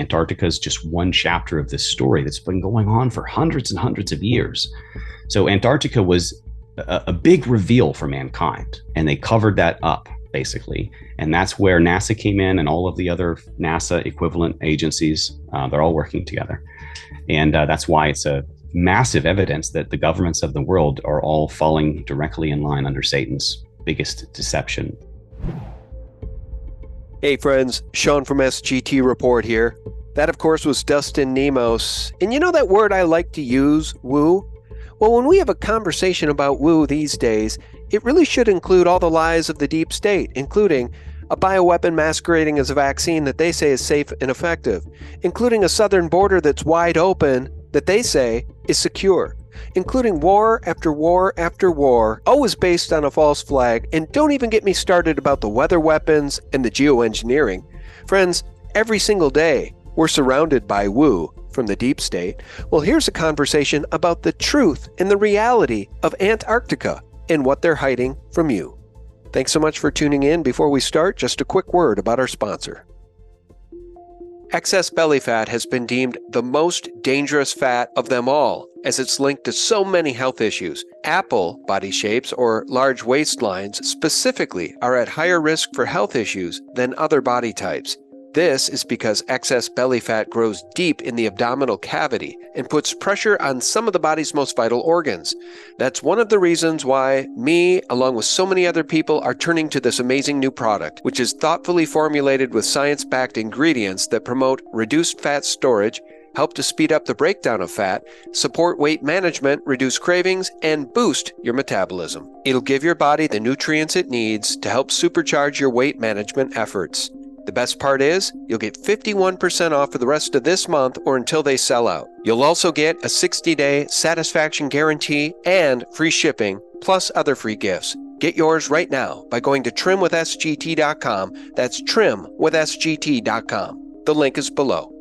Antarctica is just one chapter of this story that's been going on for hundreds and hundreds of years. So Antarctica was a big reveal for mankind, and they covered that up basically. And that's where NASA came in, and all of the other NASA equivalent agencies, they're all working together. And that's why it's a massive evidence that the governments of the world are all falling directly in line under Satan's biggest deception. Hey friends, Sean from SGT Report here. That of course was Dustin Nemos. And you know that word I like to use, woo? Well, when we have a conversation about woo these days, it really should include all the lies of the deep state, including a bioweapon masquerading as a vaccine that they say is safe and effective, including a southern border that's wide open that they say is secure, including war after war after war, always based on a false flag, and don't even get me started about the weather weapons and the geoengineering. Friends, every single day, we're surrounded by woo from the deep state. Well, here's a conversation about the truth and the reality of Antarctica and what they're hiding from you. Thanks so much for tuning in. Before we start, just a quick word about our sponsor. Excess belly fat has been deemed the most dangerous fat of them all, as it's linked to so many health issues. Apple body shapes or large waistlines specifically are at higher risk for health issues than other body types. This is because excess belly fat grows deep in the abdominal cavity and puts pressure on some of the body's most vital organs. That's one of the reasons why me, along with so many other people, are turning to this amazing new product, which is thoughtfully formulated with science-backed ingredients that promote reduced fat storage, help to speed up the breakdown of fat, support weight management, reduce cravings, and boost your metabolism. It'll give your body the nutrients it needs to help supercharge your weight management efforts. The best part is, you'll get 51% off for the rest of this month or until they sell out. You'll also get a 60-day satisfaction guarantee and free shipping, plus other free gifts. Get yours right now by going to trimwithsgt.com. That's trimwithsgt.com. The link is below.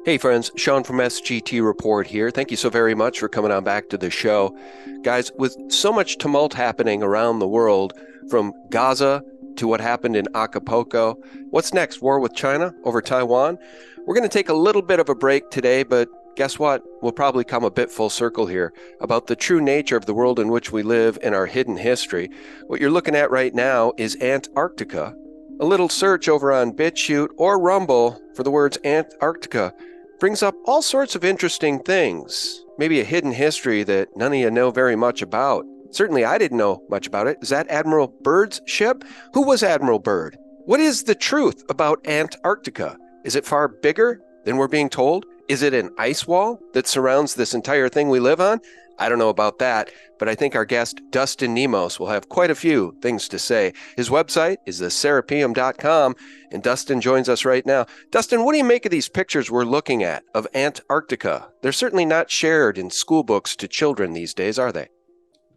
Hey friends, Sean from SGT Report here. Thank you so very much for coming on back to the show. Guys, with so much tumult happening around the world, from Gaza to what happened in Acapulco, what's next? War with China over Taiwan? We're going to take a little bit of a break today, but guess what? We'll probably come a bit full circle here about the true nature of the world in which we live and our hidden history. What you're looking at right now is Antarctica. A little search over on BitChute or Rumble for the words Antarctica brings up all sorts of interesting things. Maybe a hidden history that none of you know very much about. Certainly I didn't know much about it. Is that Admiral Byrd's ship? Who was Admiral Byrd? What is the truth about Antarctica? Is it far bigger than we're being told? Is it an ice wall that surrounds this entire thing we live on? I don't know about that, but I think our guest, Dustin Nemos, will have quite a few things to say. His website is theserapeum.com, and Dustin joins us right now. Dustin, what do you make of these pictures we're looking at of Antarctica? They're certainly not shared in school books to children these days, are they?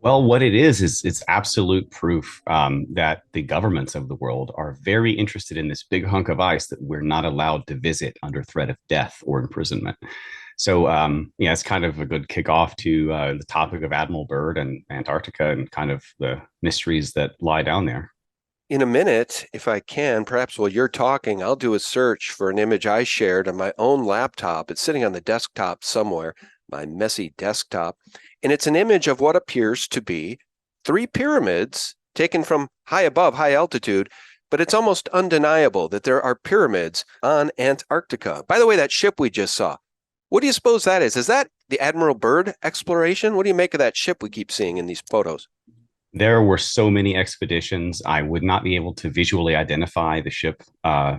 Well, what it is it's absolute proof that the governments of the world are very interested in this big hunk of ice that we're not allowed to visit under threat of death or imprisonment. So, yeah, it's kind of a good kickoff to the topic of Admiral Byrd and Antarctica and kind of the mysteries that lie down there. In a minute, if I can, perhaps while you're talking, I'll do a search for an image I shared on my own laptop. It's sitting on the desktop somewhere, my messy desktop. And it's an image of what appears to be 3 pyramids taken from high above, high altitude, but it's almost undeniable that there are pyramids on Antarctica. By the way, that ship we just saw, what do you suppose that is? Is that the Admiral Byrd exploration? What do you make of that ship we keep seeing in these photos? There were so many expeditions. I would not be able to visually identify the ship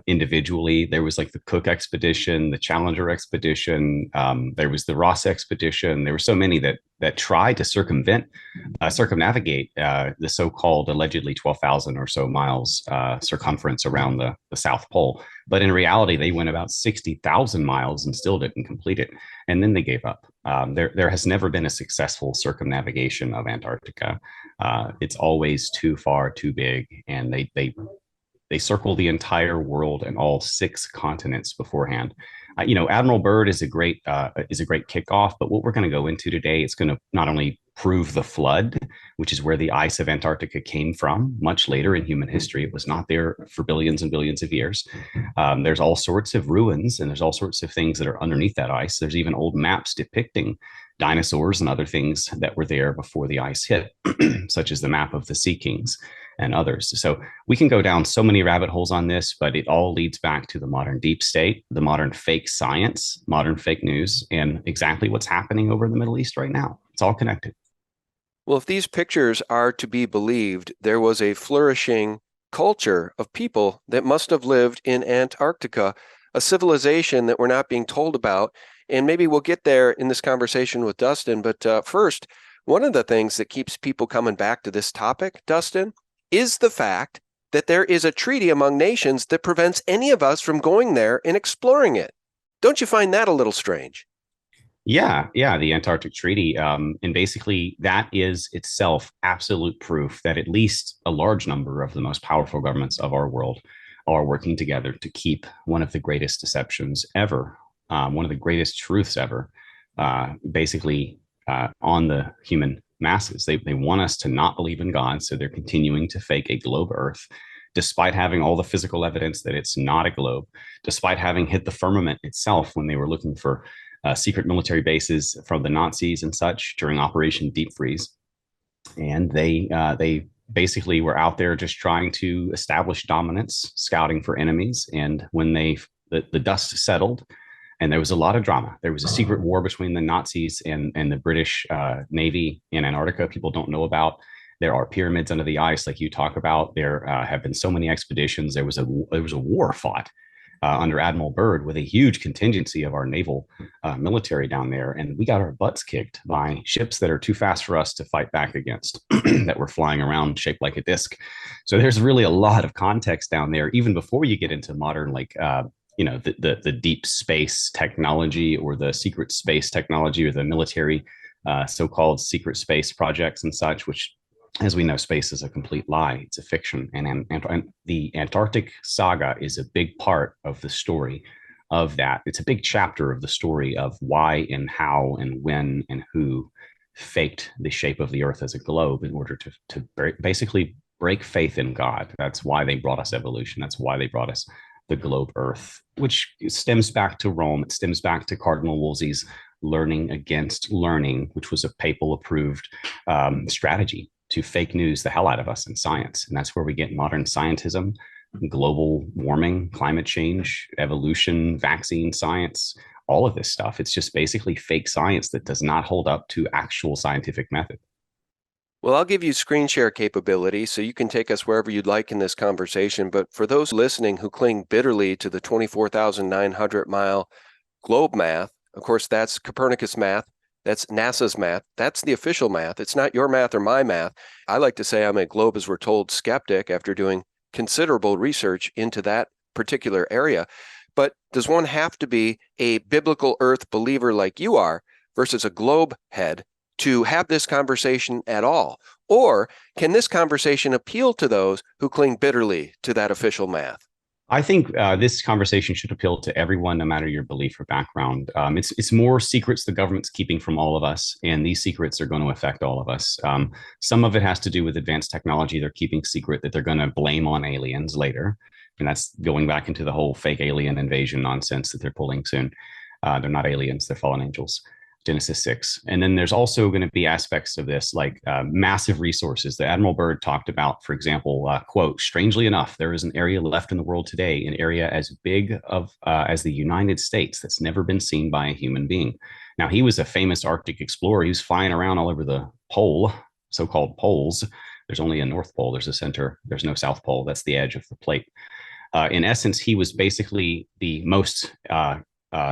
individually. There was like the Cook expedition, the Challenger expedition. There was the Ross expedition. There were so many that tried to circumnavigate the so-called allegedly 12,000 or so miles circumference around the South Pole. But in reality, they went about 60,000 miles and still didn't complete it. And then they gave up. There has never been a successful circumnavigation of Antarctica. It's always too far, too big, and they circle the entire world and all 6 continents beforehand. Admiral Byrd is a great kickoff, but what we're going to go into today, it's going to not only prove the flood, which is where the ice of Antarctica came from much later in human history. It was not there for billions and billions of years. There's all sorts of ruins and there's all sorts of things that are underneath that ice. There's even old maps depicting dinosaurs and other things that were there before the ice hit, such as the map of the Sea Kings and others. So we can go down so many rabbit holes on this, but it all leads back to the modern deep state, the modern fake science, modern fake news, and exactly what's happening over in the Middle East right now. It's all connected. Well, if these pictures are to be believed, there was a flourishing culture of people that must have lived in Antarctica, a civilization that we're not being told about. And maybe we'll get there in this conversation with Dustin. But first, one of the things that keeps people coming back to this topic, Dustin, is the fact that there is a treaty among nations that prevents any of us from going there and exploring it. Don't you find that a little strange? Yeah, the Antarctic Treaty. And basically, that is itself absolute proof that at least a large number of the most powerful governments of our world are working together to keep one of the greatest deceptions ever, one of the greatest truths ever, on the human masses. They want us to not believe in God, so they're continuing to fake a globe Earth, despite having all the physical evidence that it's not a globe, despite having hit the firmament itself when they were looking for secret military bases from the Nazis and such during Operation Deep Freeze. And they basically were out there just trying to establish dominance, scouting for enemies. And when the dust settled, and there was a lot of drama. There was a secret war between the Nazis and the British Navy in Antarctica. People don't know about. There are pyramids under the ice, like you talk about. There have been so many expeditions. There was a war fought under Admiral Byrd with a huge contingency of our naval military down there. And we got our butts kicked by ships that are too fast for us to fight back against, that were flying around shaped like a disc. So there's really a lot of context down there, even before you get into modern, the deep space technology or the secret space technology or the military so-called secret space projects and such, which, as we know, space is a complete lie. It's a fiction. And the Antarctic saga is a big part of the story of that. It's a big chapter of the story of why and how and when and who faked the shape of the Earth as a globe in order to basically break faith in God. That's why they brought us evolution. That's why they brought us the globe Earth, which stems back to Rome. It stems back to Cardinal Wolsey's learning against learning, which was a papal approved strategy to fake news the hell out of us in science. And that's where we get modern scientism, global warming, climate change, evolution, vaccine science, all of this stuff. It's just basically fake science that does not hold up to actual scientific method. Well, I'll give you screen share capability so you can take us wherever you'd like in this conversation. But for those listening who cling bitterly to the 24,900 mile globe math, of course, that's Copernicus math. That's NASA's math. That's the official math. It's not your math or my math. I like to say I'm a globe, as we're told, skeptic after doing considerable research into that particular area. But does one have to be a biblical Earth believer like you are versus a globe head to have this conversation at all? Or can this conversation appeal to those who cling bitterly to that official math? I think this conversation should appeal to everyone, no matter your belief or background. It's more secrets the government's keeping from all of us, and these secrets are going to affect all of us. Some of it has to do with advanced technology they're keeping secret that they're going to blame on aliens later, and that's going back into the whole fake alien invasion nonsense that they're pulling soon. They're not aliens; they're fallen angels. Genesis 6. And then there's also going to be aspects of this like massive resources that Admiral Byrd talked about. For example, quote, strangely enough, there is an area left in the world today, an area as big as the United States that's never been seen by a human being. Now, he was a famous Arctic explorer. He was flying around all over the pole, so-called poles. There's only a North Pole. There's a center. There's no South Pole. That's the edge of the plate. In essence, he was basically the most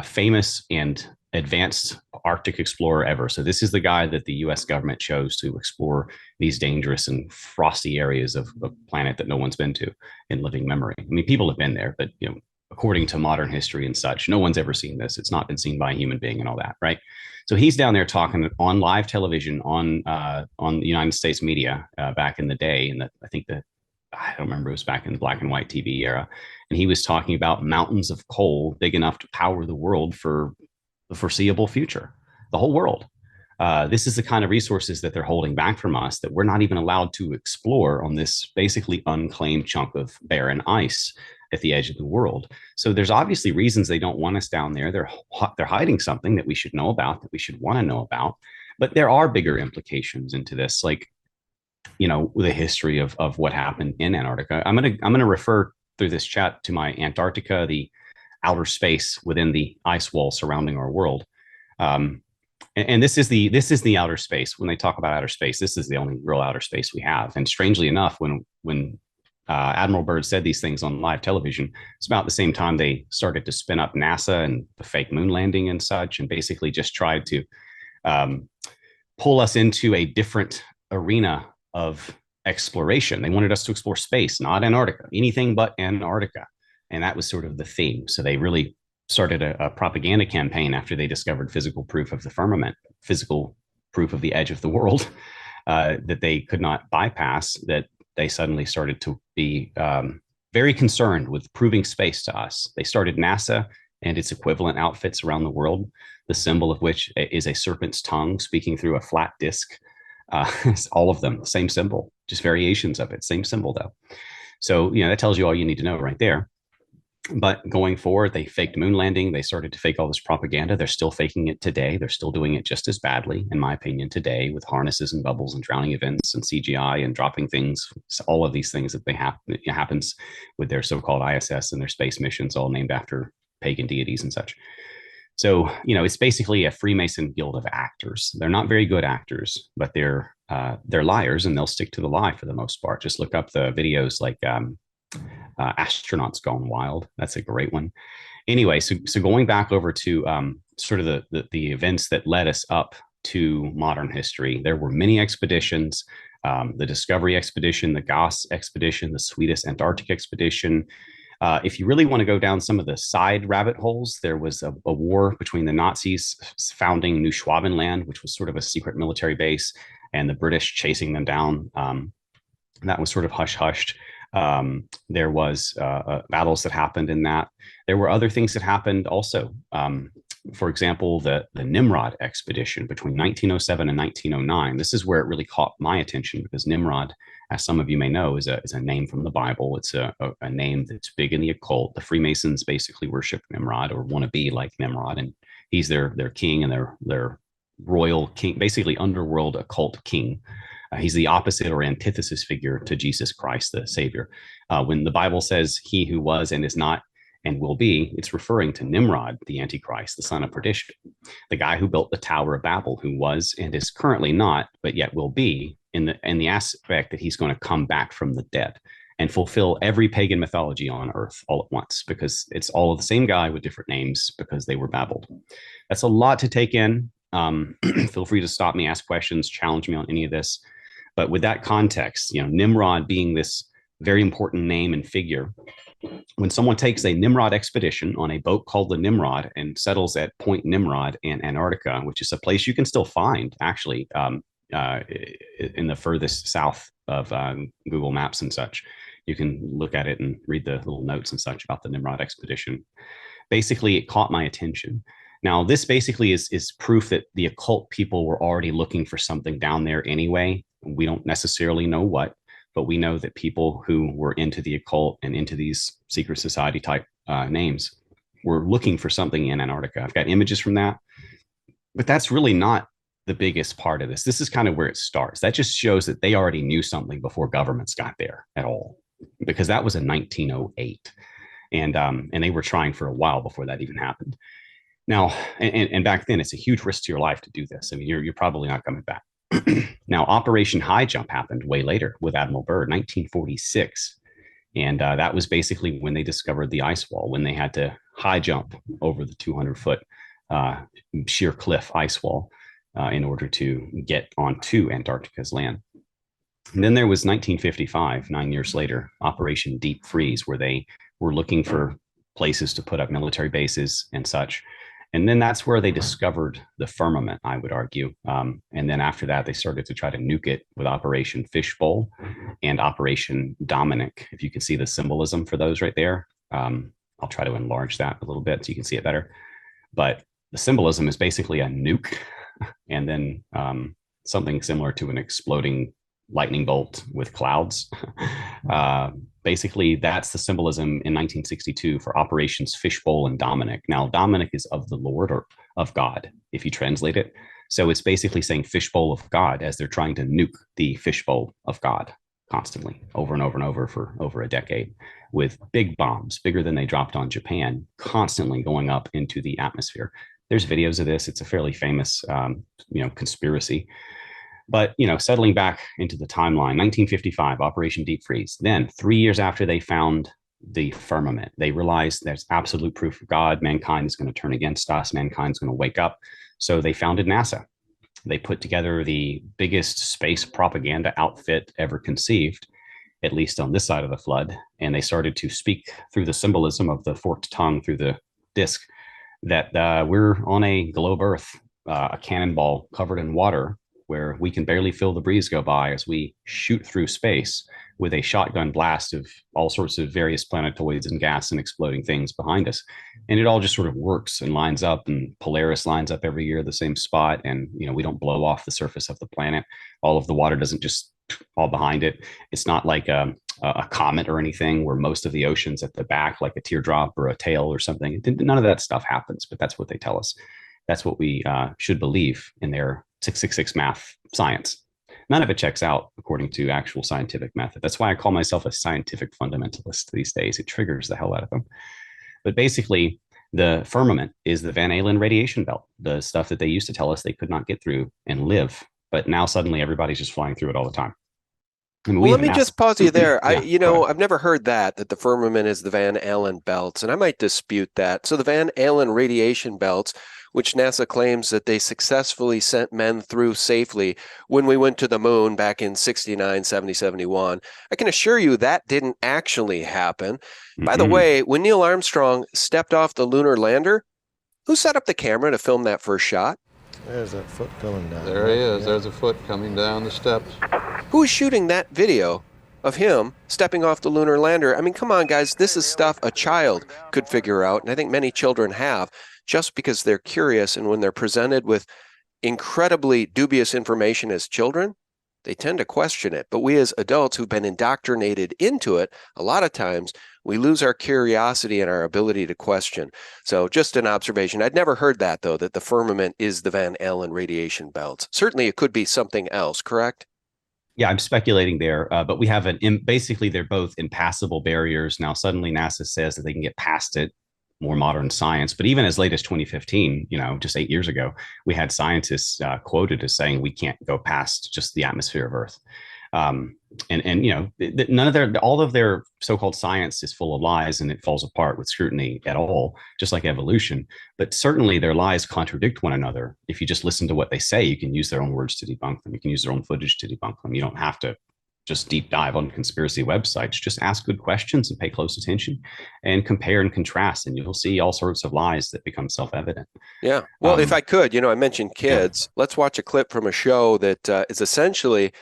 famous and advanced Arctic explorer ever. So this is the guy that the US government chose to explore these dangerous and frosty areas of the planet that no one's been to in living memory. I mean, people have been there, but according to modern history and such, no one's ever seen this. It's not been seen by a human being and all that, right? So he's down there talking on live television on the United States media back in the day, and I don't remember, it was back in the black and white TV era, and he was talking about mountains of coal big enough to power the world for the foreseeable future, the whole world. This is the kind of resources that they're holding back from us that we're not even allowed to explore on this basically unclaimed chunk of barren ice at the edge of the world. So there's obviously reasons they don't want us down there. They're hiding something that we should know about, that we should want to know about. But there are bigger implications into this, like, the history of what happened in Antarctica. I'm gonna refer through this chat to my Antarctica, the outer space within the ice wall surrounding our world. And this is the outer space. When they talk about outer space, this is the only real outer space we have. And strangely enough, when Admiral Byrd said these things on live television, it's about the same time they started to spin up NASA and the fake moon landing and such, and basically just tried to pull us into a different arena of exploration. They wanted us to explore space, not Antarctica, anything but Antarctica. And that was sort of the theme. So they really started a propaganda campaign after they discovered physical proof of the firmament, physical proof of the edge of the world that they could not bypass, that they suddenly started to be very concerned with proving space to us. They started NASA and its equivalent outfits around the world, the symbol of which is a serpent's tongue speaking through a flat disc. All of them, same symbol, just variations of it, same symbol though. So, that tells you all you need to know right there. But going forward, they faked moon landing. They started to fake all this propaganda. They're still faking it today. They're still doing it just as badly, in my opinion, today, with harnesses and bubbles and drowning events and CGI and dropping things. All of these things that happens with their so-called ISS and their space missions, all named after pagan deities and such. So, it's basically a Freemason guild of actors. They're not very good actors, but they're liars, and they'll stick to the lie for the most part. Just look up the videos like Astronauts Gone Wild. That's a great one. Anyway, so going back over to sort of the events that led us up to modern history, there were many expeditions. The Discovery Expedition, the Gauss Expedition, the Swedish Antarctic Expedition. If you really want to go down some of the side rabbit holes, there was a war between the Nazis founding New Schwabenland, which was sort of a secret military base, and the British chasing them down. That was sort of hush-hushed. There was battles that happened in that. There were other things that happened also. For example, the Nimrod expedition between 1907 and 1909. This is where it really caught my attention, because Nimrod, as some of you may know, is a name from the Bible. It's a name that's big in the occult. The Freemasons basically worship Nimrod, or want to be like Nimrod, and he's their king and their royal king, basically underworld occult king. He's the opposite or antithesis figure to Jesus Christ, the Savior. When the Bible says he who was and is not and will be, it's referring to Nimrod, the Antichrist, the son of perdition, the guy who built the Tower of Babel, who was and is currently not, but yet will be, in the aspect that he's going to come back from the dead and fulfill every pagan mythology on earth all at once, because it's all of the same guy with different names because they were babbled. That's a lot to take in. Feel free to stop me, ask questions, challenge me on any of this. But with that context, Nimrod being this very important name and figure, when someone takes a Nimrod expedition on a boat called the Nimrod and settles at Point Nimrod in Antarctica, which is a place you can still find actually in the furthest south of Google Maps and such. You can look at it and read the little notes and such about the Nimrod expedition. Basically, it caught my attention. Now, this basically is proof that the occult people were already looking for something down there anyway. We don't necessarily know what, but we know that people who were into the occult and into these secret society type names were looking for something in Antarctica. I've got images from that, but that's really not the biggest part of this. This is kind of where it starts. That just shows that they already knew something before governments got there at all, because that was in 1908. And they were trying for a while before that even happened. Now, and back then, it's a huge risk to your life to do this. I mean, you're probably not coming back. Now, Operation High Jump happened way later with Admiral Byrd, 1946. And that was basically when they discovered the ice wall, when they had to high jump over the 200-foot sheer cliff ice wall in order to get onto Antarctica's land. And then there was 1955, 9 years later, Operation Deep Freeze, where they were looking for places to put up military bases and such. And then that's where they discovered the firmament, I would argue. And then after that, they started to try to nuke it with Operation Fishbowl and Operation Dominic. If you can see the symbolism for those right there, I'll try to enlarge that a little bit so you can see it better. But the symbolism is basically a nuke and then something similar to an exploding lightning bolt with clouds. Basically, that's the symbolism in 1962 for Operations Fishbowl and Dominic. Now, Dominic is of the Lord or of God, if you translate it. So it's basically saying fishbowl of God as they're trying to nuke the fishbowl of God constantly, over and over and over for over a decade, with big bombs, bigger than they dropped on Japan, constantly going up into the atmosphere. There's videos of this. It's a fairly famous, conspiracy. But, settling back into the timeline, 1955, Operation Deep Freeze. Then 3 years after they found the firmament, they realized there's absolute proof of God. Mankind is going to turn against us. Mankind's going to wake up. So they founded NASA. They put together the biggest space propaganda outfit ever conceived, at least on this side of the flood. And they started to speak through the symbolism of the forked tongue through the disk that we're on a globe Earth, a cannonball covered in water, where we can barely feel the breeze go by as we shoot through space with a shotgun blast of all sorts of various planetoids and gas and exploding things behind us. And it all just sort of works and lines up, and Polaris lines up every year the same spot. And, we don't blow off the surface of the planet. All of the water doesn't just fall behind it. It's not like a comet or anything where most of the ocean's at the back, like a teardrop or a tail or something. None of that stuff happens, but that's what they tell us. That's what we should believe in their 666 math science. None of it checks out according to actual scientific method. That's why I call myself a scientific fundamentalist these days. It triggers the hell out of them. But basically, the firmament is the Van Allen radiation belt, the stuff that they used to tell us they could not get through and live. But now suddenly everybody's just flying through it all the time. I mean, well, let me just pause you there. I've never heard that the firmament is the Van Allen belts, and I might dispute that. So the Van Allen radiation belts, which NASA claims that they successfully sent men through safely when we went to the moon back in 69, 70, 71. I can assure you that didn't actually happen. Mm-hmm. By the way, when Neil Armstrong stepped off the lunar lander, who set up the camera to film that first shot? There's that foot coming down. There he is. There's a foot coming down the steps. Who's shooting that video of him stepping off the lunar lander? I mean, come on, guys. This is stuff a child could figure out, and I think many children have, just because they're curious. And when they're presented with incredibly dubious information as children, they tend to question it. But we as adults who've been indoctrinated into it, a lot of times we lose our curiosity and our ability to question. So just an observation. I'd never heard that, though, that the firmament is the Van Allen radiation belts. Certainly it could be something else, correct? Yeah, I'm speculating there, but we have basically they're both impassable barriers. Now, suddenly NASA says that they can get past it, more modern science. But even as late as 2015, just 8 years ago, we had scientists quoted as saying we can't go past just the atmosphere of Earth. All of their so-called science is full of lies, and it falls apart with scrutiny at all, just like evolution. But certainly their lies contradict one another. If you just listen to what they say, you can use their own words to debunk them. You can use their own footage to debunk them. You don't have to just deep dive on conspiracy websites. Just ask good questions and pay close attention and compare and contrast, and you'll see all sorts of lies that become self-evident. Yeah. Well, if I could, I mentioned kids. Yeah. Let's watch a clip from a show that is essentially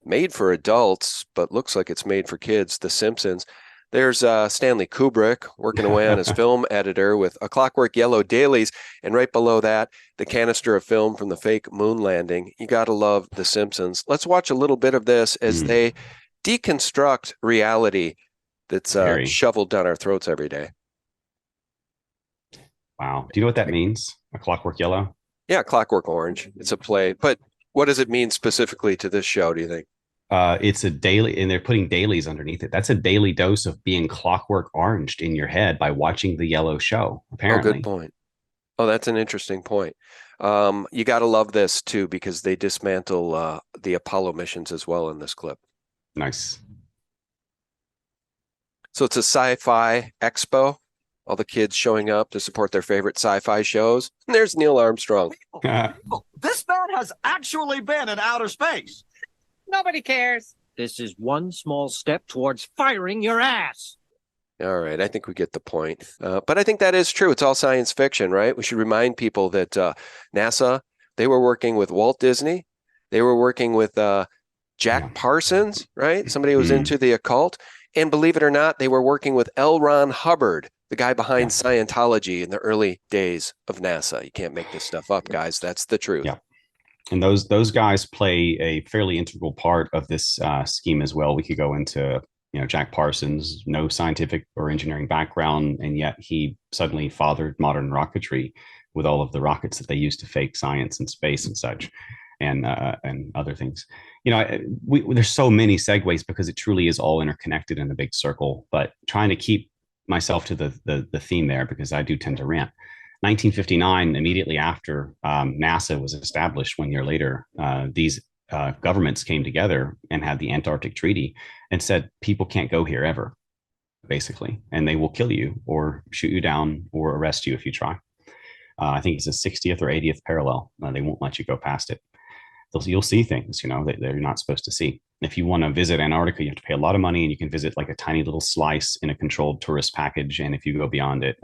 made for adults, but looks like it's made for kids, The Simpsons. There's Stanley Kubrick working away on his film editor with A Clockwork Yellow dailies, and right below that, the canister of film from the fake moon landing. You got to love The Simpsons. Let's watch a little bit of this as they deconstruct reality that's shoveled down our throats every day. Wow. Do you know what that means? A Clockwork Yellow? Yeah, Clockwork Orange. It's a play. But what does it mean specifically to this show, do you think? It's a daily, and they're putting dailies underneath it. That's a daily dose of being clockwork oranged in your head by watching the yellow show, apparently. Oh, good point. Oh, that's an interesting point. You got to love this, too, because they dismantle the Apollo missions as well in this clip. Nice. So it's a sci-fi expo. All the kids showing up to support their favorite sci-fi shows. And there's Neil Armstrong. This man has actually been in outer space. Nobody cares. This is one small step towards firing your ass. All right. I think we get the point. But I think that is true. It's all science fiction, right? We should remind people that NASA, they were working with Walt Disney. They were working with Jack Parsons, right? Somebody who was into the occult. And believe it or not, they were working with L. Ron Hubbard, the guy behind Scientology in the early days of NASA. You can't make this stuff up, guys. That's the truth. Yeah. And those guys play a fairly integral part of this scheme as well. We could go into, Jack Parsons, no scientific or engineering background, and yet he suddenly fathered modern rocketry with all of the rockets that they use to fake science and space and such, and other things. There's so many segues because it truly is all interconnected in a big circle. But trying to keep myself to the theme there, because I do tend to rant. 1959, immediately after NASA was established, 1 year later, these governments came together and had the Antarctic Treaty and said people can't go here ever, basically, and they will kill you or shoot you down or arrest you if you try. I think it's the 60th or 80th parallel. They won't let you go past it. You'll see things, that you're not supposed to see. If you want to visit Antarctica, you have to pay a lot of money, and you can visit like a tiny little slice in a controlled tourist package. And if you go beyond it,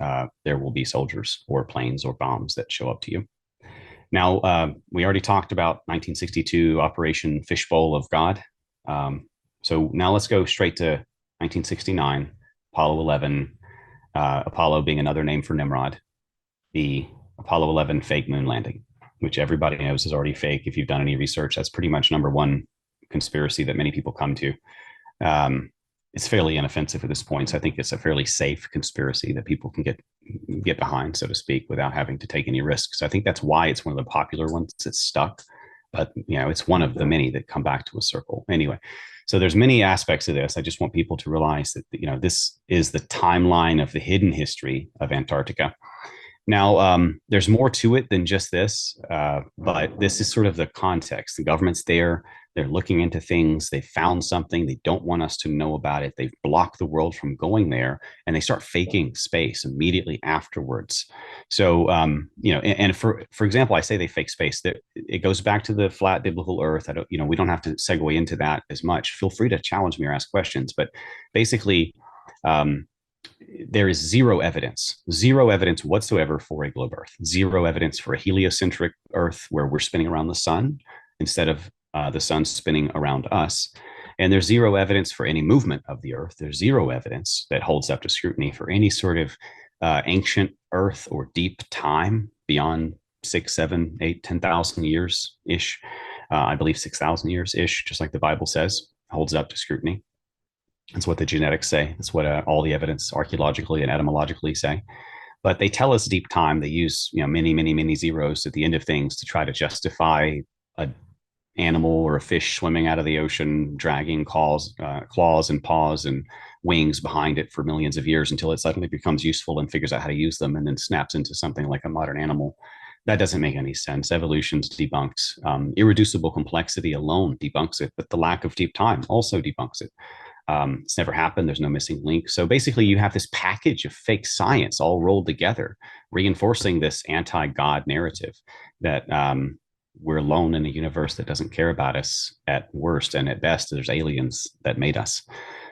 there will be soldiers or planes or bombs that show up to you. Now, we already talked about 1962 Operation Fishbowl of God. So now let's go straight to 1969, Apollo 11, Apollo being another name for Nimrod, the Apollo 11 fake moon landing, which everybody knows is already fake. If you've done any research, that's pretty much number one conspiracy that many people come to. It's fairly inoffensive at this point. So I think it's a fairly safe conspiracy that people can get behind, so to speak, without having to take any risks. So I think that's why it's one of the popular ones. It's stuck, but it's one of the many that come back to a circle. Anyway, so there's many aspects of this. I just want people to realize that this is the timeline of the hidden history of Antarctica. Now, there's more to it than just this, but this is sort of the context. The government's there. They're looking into things. They found something. They don't want us to know about it. They've blocked the world from going there, and they start faking space immediately afterwards. So, and for example, I say they fake space. It goes back to the flat biblical Earth. We don't have to segue into that as much. Feel free to challenge me or ask questions, but basically, there is zero evidence whatsoever for a globe Earth, zero evidence for a heliocentric Earth where we're spinning around the sun instead of the sun spinning around us. And there's zero evidence for any movement of the Earth. There's zero evidence that holds up to scrutiny for any sort of ancient Earth or deep time beyond 6, 7, 8, 10,000 years ish. I believe 6,000 years ish, just like the Bible says, holds up to scrutiny. That's what the genetics say. That's what all the evidence archaeologically and etymologically say. But they tell us deep time. They use many, many, many zeros at the end of things to try to justify an animal or a fish swimming out of the ocean, dragging claws and paws and wings behind it for millions of years until it suddenly becomes useful and figures out how to use them and then snaps into something like a modern animal. That doesn't make any sense. Evolution's debunked. Irreducible complexity alone debunks it, but the lack of deep time also debunks it. It's never happened. There's no missing link. So basically, you have this package of fake science all rolled together, reinforcing this anti-God narrative that we're alone in a universe that doesn't care about us at worst, and at best, there's aliens that made us.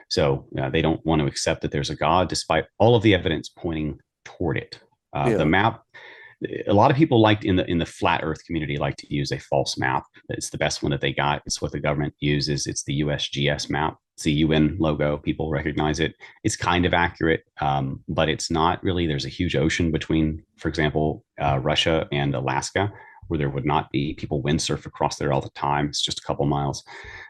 So they don't want to accept that there's a God, despite all of the evidence pointing toward it. The map. A lot of people in the flat Earth community like to use a false map. It's the best one that they got. It's what the government uses. It's the USGS map. It's the UN logo. People recognize it. It's kind of accurate, but it's not really. There's a huge ocean between, for example, Russia and Alaska, where there would not be. People windsurf across there all the time. It's just a couple miles.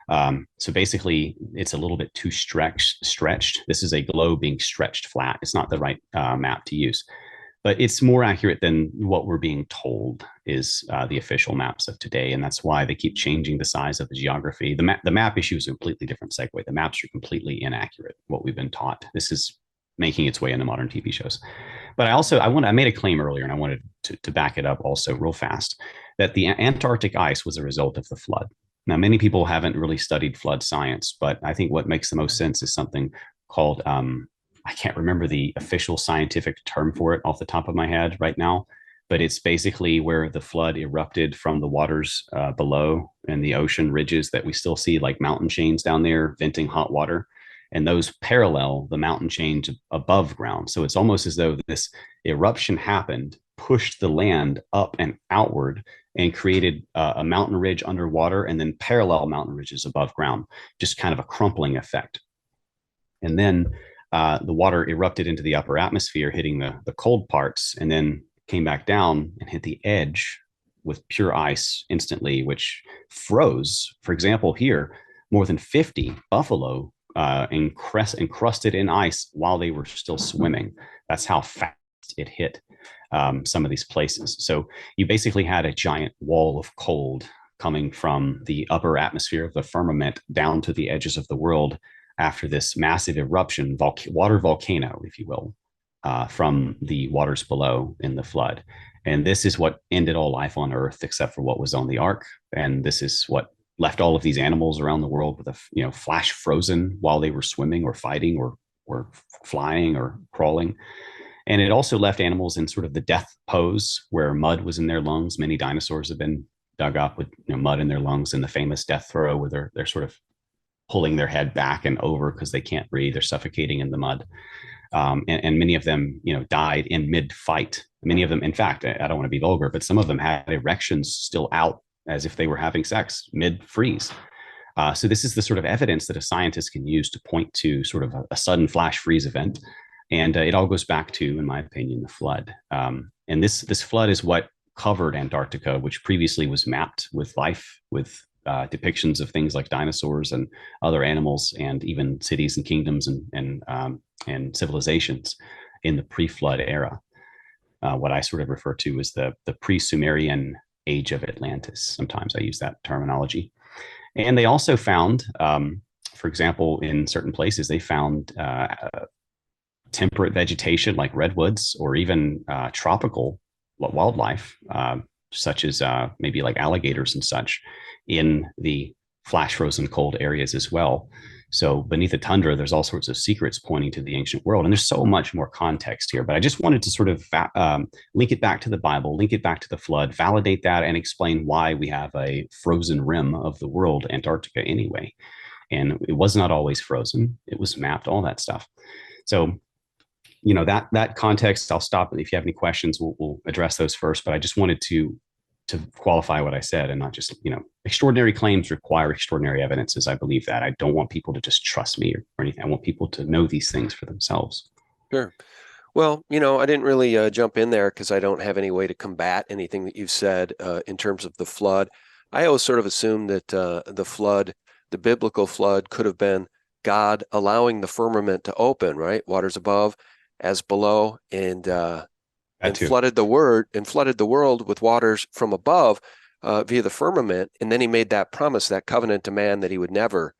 So basically, it's a little bit too stretched. This is a globe being stretched flat. It's not the right map to use. But it's more accurate than what we're being told is the official maps of today. And that's why they keep changing the size of the geography. The map issue is a completely different segue. The maps are completely inaccurate, what we've been taught. This is making its way into modern TV shows. But I made a claim earlier, and I wanted to back it up also real fast, that the Antarctic ice was a result of the flood. Now, many people haven't really studied flood science, but I think what makes the most sense is something called I can't remember the official scientific term for it off the top of my head right now, but it's basically where the flood erupted from the waters below and the ocean ridges that we still see, like mountain chains down there venting hot water. And those parallel the mountain chains above ground. So it's almost as though this eruption happened, pushed the land up and outward, and created a mountain ridge underwater and then parallel mountain ridges above ground, just kind of a crumpling effect. And then the water erupted into the upper atmosphere, hitting the cold parts, and then came back down and hit the edge with pure ice instantly, which froze. For example, here, more than 50 buffalo encrusted in ice while they were still swimming. That's how fast it hit some of these places. So you basically had a giant wall of cold coming from the upper atmosphere of the firmament down to the edges of the world after this massive eruption, water volcano, if you will, from the waters below in the flood. And this is what ended all life on Earth except for what was on the ark. And this is what left all of these animals around the world with a flash frozen while they were swimming or fighting or flying or crawling. And it also left animals in sort of the death pose where mud was in their lungs. Many dinosaurs have been dug up with mud in their lungs in the famous death throw where they're sort of pulling their head back and over because they can't breathe. They're suffocating in the mud. And many of them, died in mid-fight. Many of them, in fact, I don't want to be vulgar, but some of them had erections still out as if they were having sex mid-freeze. So this is the sort of evidence that a scientist can use to point to sort of a sudden flash freeze event. And it all goes back to, in my opinion, the flood. And this flood is what covered Antarctica, which previously was mapped with life, with depictions of things like dinosaurs and other animals, and even cities and kingdoms and civilizations in the pre-flood era. What I sort of refer to as the pre-Sumerian age of Atlantis. Sometimes I use that terminology. And they also found, for example, in certain places, they found temperate vegetation like redwoods, or even tropical wildlife, such as maybe like alligators and such, in the flash frozen cold areas as well. So beneath the tundra, there's all sorts of secrets pointing to the ancient world. And there's so much more context here, but I just wanted to sort of link it back to the Bible, link it back to the flood, validate that, and explain why we have a frozen rim of the world, Antarctica, anyway. And it was not always frozen. It was mapped, all that stuff. So, that context, I'll stop. If you have any questions, we'll address those first. But I just wanted to qualify what I said, and not just, extraordinary claims require extraordinary evidences. I believe that. I don't want people to just trust me or anything. I want people to know these things for themselves. Sure. Well, I didn't really jump in there because I don't have any way to combat anything that you've said in terms of the flood. I always sort of assumed that the flood, the biblical flood, could have been God allowing the firmament to open, right? Waters above as below, and flooded the world with waters from above via the firmament. And then he made that promise, that covenant to man, that he would never,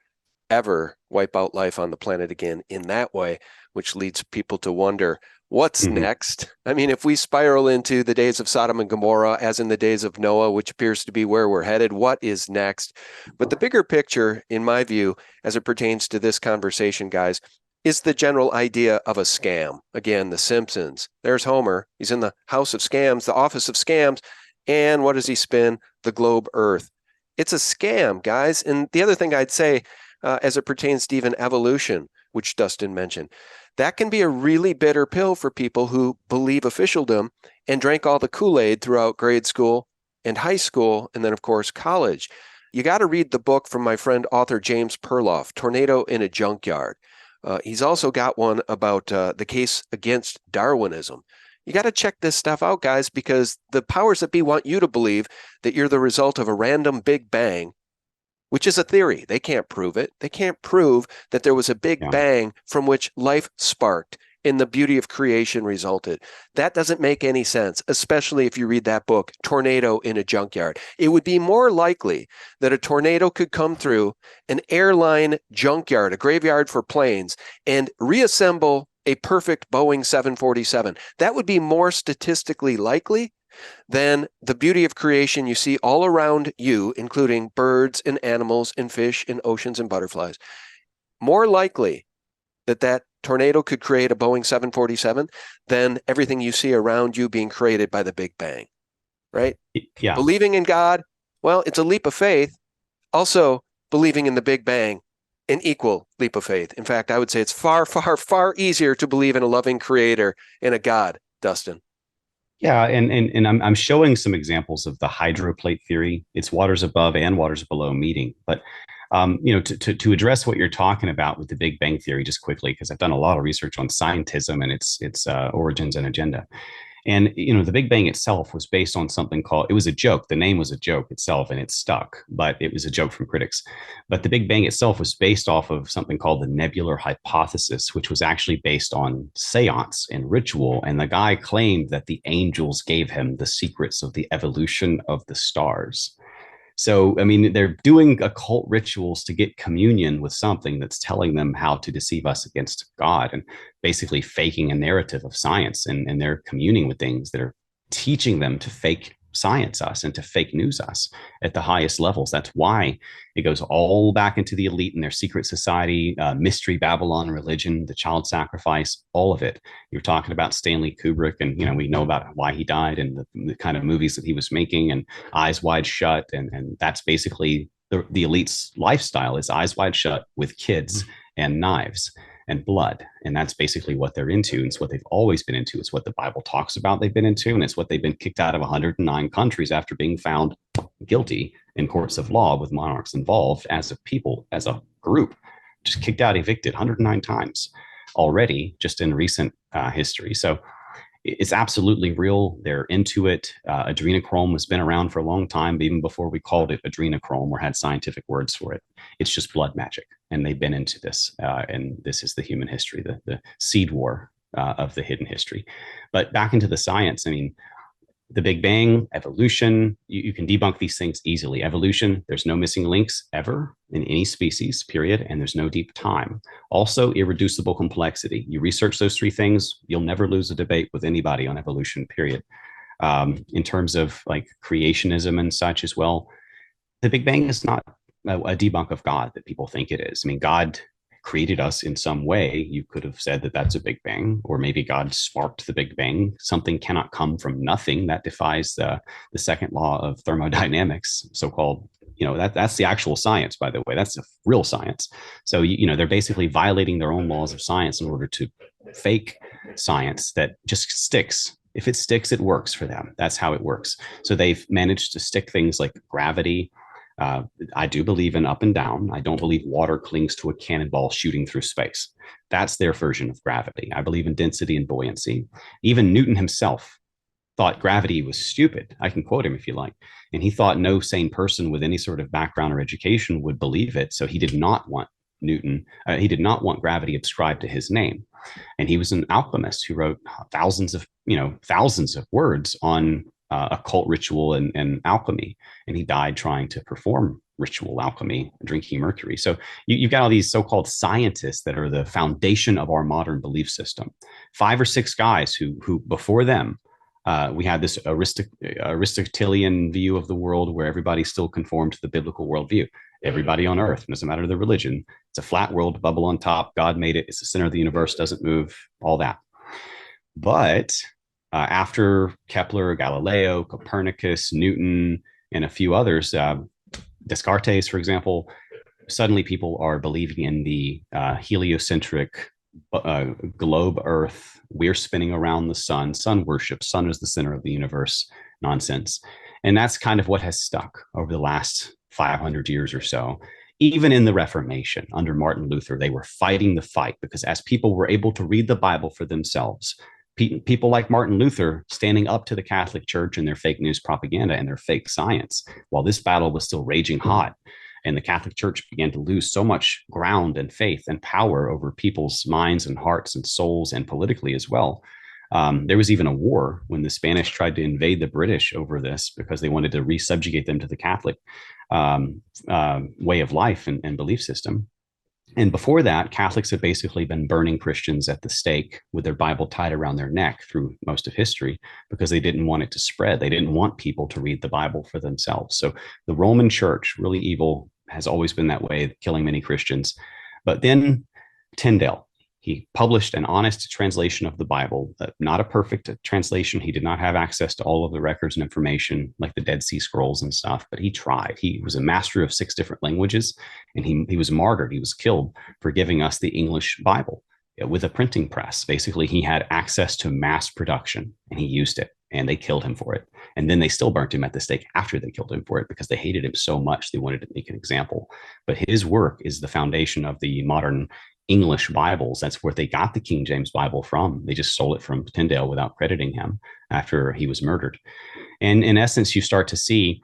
ever wipe out life on the planet again in that way, which leads people to wonder, what's next? I mean, if we spiral into the days of Sodom and Gomorrah, as in the days of Noah, which appears to be where we're headed, what is next? But the bigger picture, in my view, as it pertains to this conversation, guys, is the general idea of a scam. Again, The Simpsons. There's Homer. He's in the house of scams, the office of scams. And what does he spin? The globe Earth. It's a scam, guys. And the other thing I'd say, as it pertains to even evolution, which Dustin mentioned, that can be a really bitter pill for people who believe officialdom and drank all the Kool-Aid throughout grade school and high school, and then, of course, college. You got to read the book from my friend author James Perloff, Tornado in a Junkyard. He's also got one about the case against Darwinism. You got to check this stuff out, guys, because the powers that be want you to believe that you're the result of a random Big Bang, which is a theory. They can't prove it. They can't prove that there was a Big Bang from which life sparked and the beauty of creation resulted. That doesn't make any sense, especially if you read that book, Tornado in a Junkyard. It would be more likely that a tornado could come through an airline junkyard, a graveyard for planes, and reassemble a perfect Boeing 747. That would be more statistically likely than the beauty of creation you see all around you, including birds and animals and fish and oceans and butterflies. More likely that tornado could create a Boeing 747 than everything you see around you being created by the Big Bang, right? Yeah. Believing in God, well, it's a leap of faith. Also, believing in the Big Bang, an equal leap of faith. In fact, I would say it's far, far, far easier to believe in a loving creator and a God, Dustin. Yeah, and I'm showing some examples of the hydroplate theory. It's waters above and waters below meeting. But to address what you're talking about with the Big Bang theory, just quickly, because I've done a lot of research on scientism and its origins and agenda. And, the Big Bang itself was based on something called, it was a joke. The name was a joke itself and it stuck, but it was a joke from critics. But the Big Bang itself was based off of something called the nebular hypothesis, which was actually based on seance and ritual. And the guy claimed that the angels gave him the secrets of the evolution of the stars. So, I mean, they're doing occult rituals to get communion with something that's telling them how to deceive us against God, and basically faking a narrative of science. And they're communing with things that are teaching them to fake science us and to fake news us at the highest levels. That's why it goes all back into the elite and their secret society, mystery Babylon religion, the child sacrifice, all of it. You're talking about Stanley Kubrick, and we know about why he died and the kind of movies that he was making, and Eyes Wide Shut, and that's basically the elite's lifestyle is eyes wide shut with kids and knives and blood. And that's basically what they're into. It's what they've always been into. It's what the Bible talks about they've been into. And it's what they've been kicked out of 109 countries after being found guilty in courts of law with monarchs involved as a people, as a group, just kicked out, evicted 109 times already just in recent history. So it's absolutely real. They're into it. Adrenochrome has been around for a long time, even before we called it adrenochrome or had scientific words for it. It's just blood magic, and they've been into this. And this is the human history, the seed war of the hidden history. But back into the science, I mean, the Big Bang, evolution, you can debunk these things easily. Evolution, there's no missing links ever in any species, period, and there's no deep time. Also, irreducible complexity. You research those three things, you'll never lose a debate with anybody on evolution, period. In terms of like creationism and such as well, the Big Bang is not a debunk of God that people think it is. I mean, God created us in some way. You could have said that that's a Big Bang, or maybe God sparked the Big Bang. Something cannot come from nothing. That defies the second law of thermodynamics, so-called. That's the actual science, by the way. That's the real science. So they're basically violating their own laws of science in order to fake science that just sticks. If it sticks, it works for them. That's how it works. So they've managed to stick things like gravity. I do believe in up and down. I don't believe water clings to a cannonball shooting through space. That's their version of gravity. I believe in density and buoyancy. Even Newton himself thought gravity was stupid. I can quote him if you like. And he thought no sane person with any sort of background or education would believe it. So he did not want he did not want gravity ascribed to his name. And he was an alchemist who wrote thousands of words on occult ritual and alchemy, and he died trying to perform ritual alchemy, drinking mercury. So you've got all these so-called scientists that are the foundation of our modern belief system. 5 or 6 guys who before them, we had this Aristotelian view of the world where everybody still conformed to the biblical worldview. Everybody on earth, doesn't matter the religion, it's a flat world, bubble on top, God made it, it's the center of the universe, doesn't move, all that. But after Kepler, Galileo, Copernicus, Newton, and a few others, Descartes, for example, suddenly people are believing in the heliocentric globe Earth. We're spinning around the sun worship, sun is the center of the universe nonsense. And that's kind of what has stuck over the last 500 years or so. Even in the Reformation under Martin Luther, they were fighting the fight because as people were able to read the Bible for themselves, people like Martin Luther standing up to the Catholic Church and their fake news propaganda and their fake science, while this battle was still raging hot, and the Catholic Church began to lose so much ground and faith and power over people's minds and hearts and souls, and politically as well. There was even a war when the Spanish tried to invade the British over this because they wanted to resubjugate them to the Catholic way of life and belief system. And before that, Catholics have basically been burning Christians at the stake with their Bible tied around their neck through most of history because they didn't want it to spread. They didn't want people to read the Bible for themselves. So the Roman Church, really evil, has always been that way, killing many Christians. But then Tyndale, he published an honest translation of the Bible, not a perfect translation. He did not have access to all of the records and information like the Dead Sea Scrolls and stuff, but he tried. He was a master of 6 different languages, and he was martyred. He was killed for giving us the English Bible with a printing press. Basically, he had access to mass production, and he used it, and they killed him for it. And then they still burnt him at the stake after they killed him for it because they hated him so much they wanted to make an example. But his work is the foundation of the modern English Bibles. That's where they got the King James Bible from. They just stole it from Tyndale without crediting him after he was murdered. And in essence, you start to see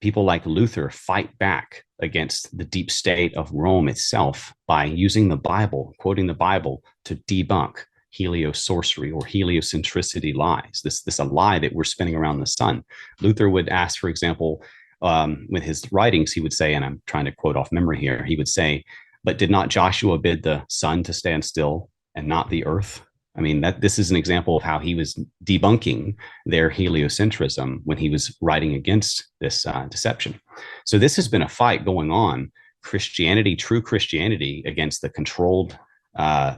people like Luther fight back against the deep state of Rome itself by using the Bible, quoting the Bible, to debunk heliosorcery or heliocentricity lies. This a lie that we're spinning around the sun. Luther would ask, for example, with his writings, he would say, and I'm trying to quote off memory here, he would say, "But did not Joshua bid the sun to stand still and not the earth?" I mean, this is an example of how he was debunking their heliocentrism when he was writing against this deception. So this has been a fight going on, Christianity, true Christianity, against the controlled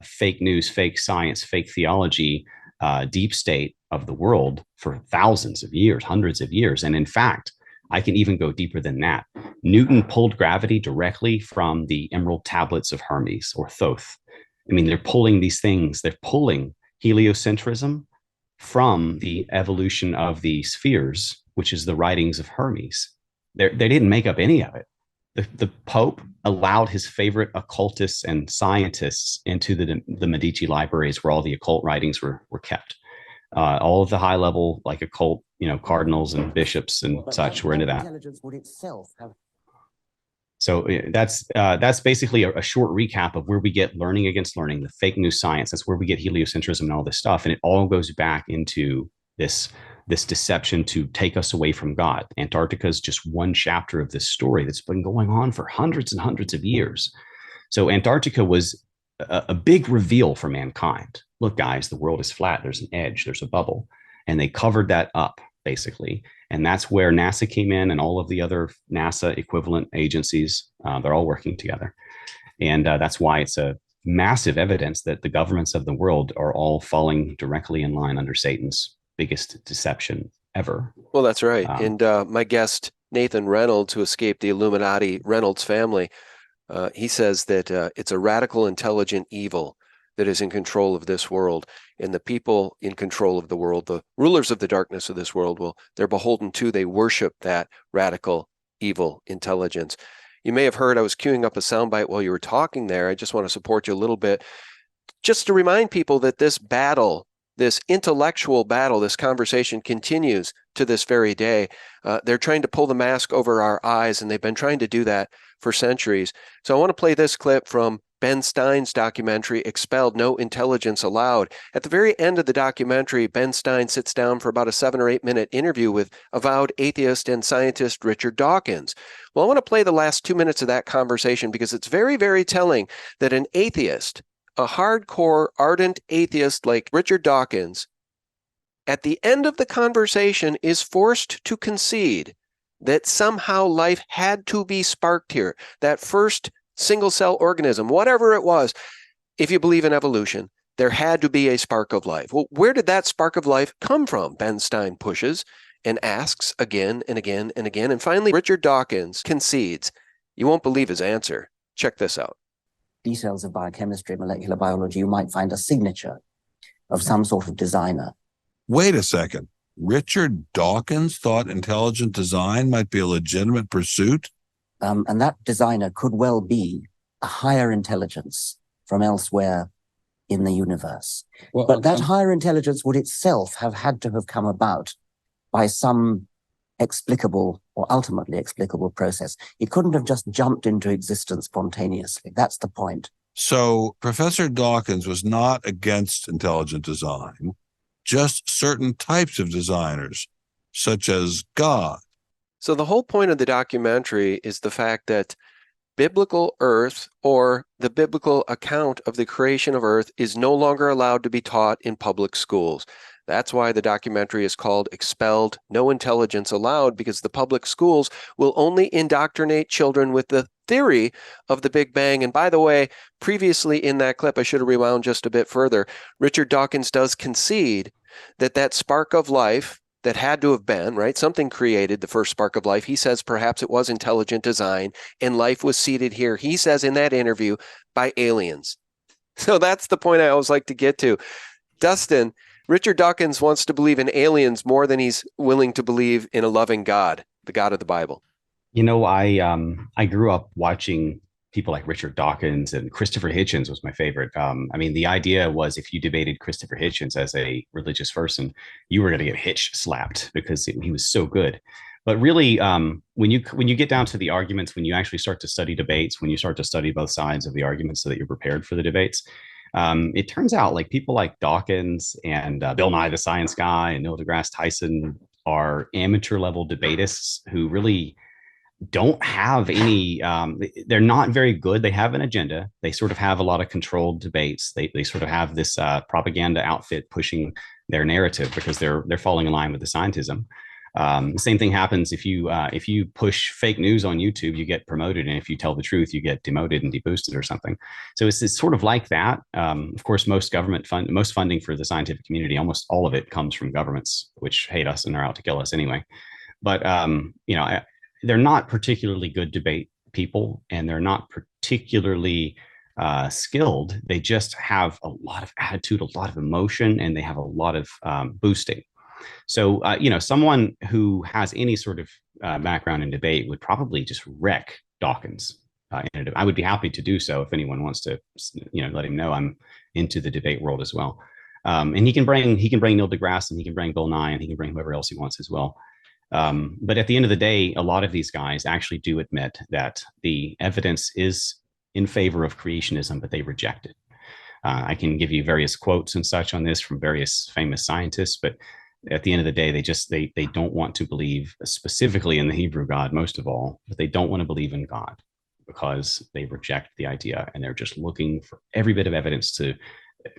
fake news, fake science, fake theology, deep state of the world for thousands of years, hundreds of years. And in fact, I can even go deeper than that. Newton pulled gravity directly from the emerald tablets of Hermes or Thoth. I mean, they're pulling these things, they're pulling heliocentrism from the evolution of the spheres, which is the writings of Hermes. They didn't make up any of it. The Pope allowed his favorite occultists and scientists into the Medici libraries where all the occult writings were kept. All of the high level, like occult, cardinals and bishops and such were into that. Intelligence would itself have. So that's basically a short recap of where we get learning against learning, the fake news science. That's where we get heliocentrism and all this stuff. And it all goes back into this deception to take us away from God. Antarctica is just one chapter of this story that's been going on for hundreds and hundreds of years. So Antarctica was a big reveal for mankind. Look, guys, the world is flat. There's an edge. There's a bubble. And they covered that up, basically. And that's where NASA came in and all of the other NASA equivalent agencies. They're all working together. And that's why it's a massive evidence that the governments of the world are all falling directly in line under Satan's biggest deception ever. Well, that's right. And my guest, Nathan Reynolds, who escaped the Illuminati Reynolds family, he says that it's a radical, intelligent evil that is in control of this world. And the people in control of the world, the rulers of the darkness of this world, they're beholden to, they worship that radical, evil intelligence. You may have heard I was queuing up a soundbite while you were talking there. I just want to support you a little bit, just to remind people that this battle, this intellectual battle, this conversation continues to this very day. They're trying to pull the mask over our eyes, and they've been trying to do that for centuries. So I want to play this clip from Ben Stein's documentary, Expelled, No Intelligence Allowed. At the very end of the documentary, Ben Stein sits down for about a 7 or 8 minute interview with avowed atheist and scientist Richard Dawkins. Well, I want to play the last 2 minutes of that conversation because it's very, very telling that an atheist, a hardcore, ardent atheist like Richard Dawkins, at the end of the conversation is forced to concede that somehow life had to be sparked here. That first single-cell organism, whatever it was, if you believe in evolution, there had to be a spark of life. Well, where did that spark of life come from? Ben Stein pushes and asks again and again and again. And finally, Richard Dawkins concedes. You won't believe his answer. Check this out. Details of biochemistry, molecular biology, you might find a signature of some sort of designer. Wait a second. Richard Dawkins thought intelligent design might be a legitimate pursuit? And that designer could well be a higher intelligence from elsewhere in the universe. Well, but that higher intelligence would itself have had to have come about by some explicable or ultimately explicable process. It couldn't have just jumped into existence spontaneously. That's the point. So Professor Dawkins was not against intelligent design, just certain types of designers, such as God. So the whole point of the documentary is the fact that biblical Earth, or the biblical account of the creation of Earth, is no longer allowed to be taught in public schools. That's why the documentary is called Expelled, No Intelligence Allowed, because the public schools will only indoctrinate children with the theory of the Big Bang. And by the way, previously in that clip, I should have rewound just a bit further, Richard Dawkins does concede that that spark of life that had to have been, right, something created the first spark of life. He says perhaps it was intelligent design and life was seeded here, he says in that interview, by aliens. So that's the point I always like to get to. Dustin, Richard Dawkins wants to believe in aliens more than he's willing to believe in a loving God, the God of the Bible. I grew up watching people like Richard Dawkins and Christopher Hitchens was my favorite. I mean, the idea was if you debated Christopher Hitchens as a religious person, you were going to get hitch slapped because he was so good. But really, when you get down to the arguments, when you actually start to study debates, when you start to study both sides of the arguments so that you're prepared for the debates, it turns out like people like Dawkins and Bill Nye the Science Guy and Neil deGrasse Tyson are amateur level debatists who really don't have any they're not very good. They have an agenda. They sort of have a lot of controlled debates. They sort of have this propaganda outfit pushing their narrative because they're falling in line with the scientism. The same thing happens if you push fake news on YouTube, you get promoted, and if you tell the truth, you get demoted and deboosted or something. So it's sort of like that. Of course, most funding for the scientific community, almost all of it comes from governments, which hate us and are out to kill us anyway. But they're not particularly good debate people, and they're not particularly skilled. They just have a lot of attitude, a lot of emotion, and they have a lot of boosting. So, someone who has any sort of background in debate would probably just wreck Dawkins. I would be happy to do so if anyone wants to, let him know I'm into the debate world as well. And he can bring Neil deGrasse, and he can bring Bill Nye, and he can bring whoever else he wants as well. But at the end of the day, a lot of these guys actually do admit that the evidence is in favor of creationism, but they reject it. I can give you various quotes and such on this from various famous scientists, but at the end of the day, they don't want to believe specifically in the Hebrew God, most of all, but they don't want to believe in God because they reject the idea, and they're just looking for every bit of evidence to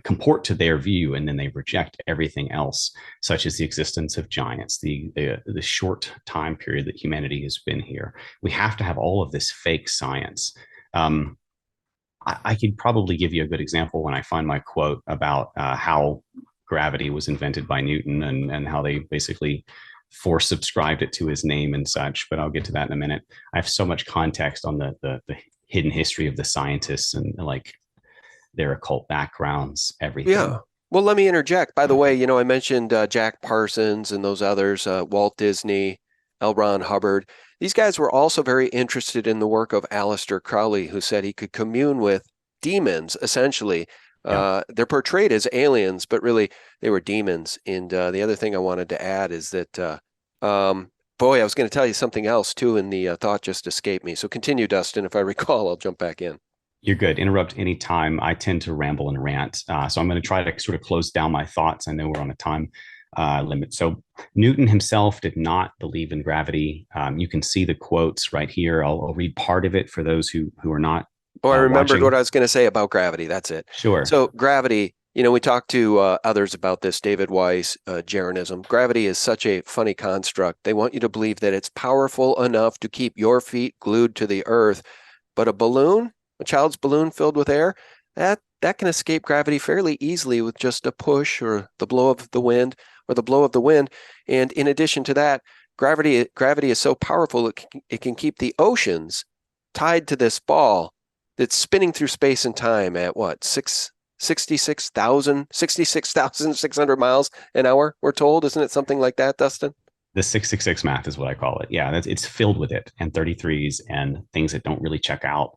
comport to their view, and then they reject everything else, such as the existence of giants, the short time period that humanity has been here. We have to have all of this fake science. I could probably give you a good example when I find my quote about how gravity was invented by Newton and how they basically force subscribed it to his name and such, but I'll get to that in a minute. I have so much context on the hidden history of the scientists and like their occult backgrounds, everything. Yeah. Well, let me interject. By the way, I mentioned Jack Parsons and those others, Walt Disney, L. Ron Hubbard. These guys were also very interested in the work of Aleister Crowley, who said he could commune with demons, essentially. Yeah. They're portrayed as aliens, but really they were demons. And the other thing I wanted to add is that, I was going to tell you something else too, and the thought just escaped me. So continue, Dustin. If I recall, I'll jump back in. You're good. Interrupt anytime. I tend to ramble and rant. So I'm going to try to sort of close down my thoughts. I know we're on a time limit. So Newton himself did not believe in gravity. You can see the quotes right here. I'll read part of it for those who are not. I remembered watching. What I was going to say about gravity. That's it. Sure. So gravity, we talked to others about this, David Weiss, Jeranism. Gravity is such a funny construct. They want you to believe that it's powerful enough to keep your feet glued to the earth. But a child's balloon filled with air, that can escape gravity fairly easily with just a push or the blow of the wind And in addition to that, gravity is so powerful, it can keep the oceans tied to this ball that's spinning through space and time at what, 66,600 miles an hour, we're told. Isn't it something like that, Dustin? The 666 math is what I call it. Yeah, it's filled with it, and 33s and things that don't really check out.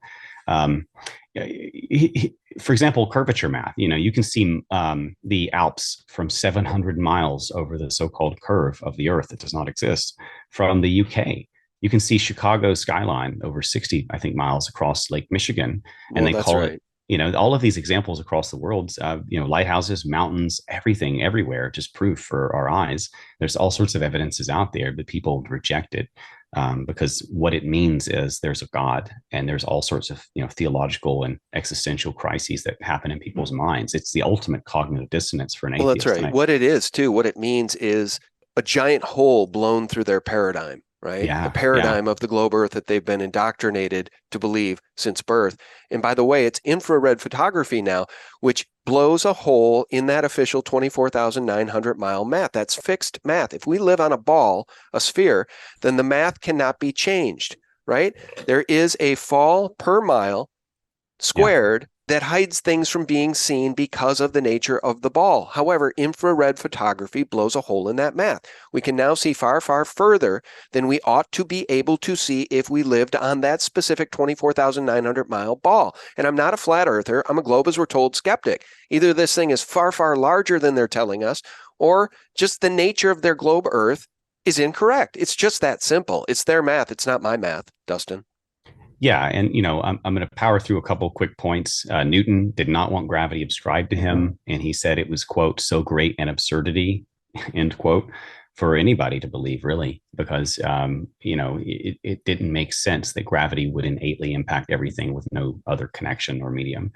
For example, curvature math. You can see the Alps from 700 miles over the so-called curve of the Earth that does not exist. From the UK, you can see Chicago's skyline over 60, I think, miles across Lake Michigan, and they call it. All of these examples across the world, lighthouses, mountains, everything, everywhere, just proof for our eyes. There's all sorts of evidences out there, but people reject it because what it means is there's a God, and there's all sorts of theological and existential crises that happen in people's minds. It's the ultimate cognitive dissonance for an atheist. Well, that's right. What it is too, what it means is a giant hole blown through their paradigm. Right? Yeah, the paradigm of the globe Earth that they've been indoctrinated to believe since birth. And by the way, it's infrared photography now, which blows a hole in that official 24,900 mile math. That's fixed math. If we live on a ball, a sphere, then the math cannot be changed, right? There is a fall per mile squared that hides things from being seen because of the nature of the ball. However, infrared photography blows a hole in that math. We can now see far, far further than we ought to be able to see if we lived on that specific 24,900-mile ball. And I'm not a flat earther. I'm a globe as we're told skeptic. Either this thing is far, far larger than they're telling us, or just the nature of their globe Earth is incorrect. It's just that simple. It's their math. It's not my math, Dustin. Yeah, and I'm going to power through a couple quick points. Newton did not want gravity ascribed to him, and he said it was, quote, so great an absurdity, end quote, for anybody to believe, really, because it didn't make sense that gravity would innately impact everything with no other connection or medium.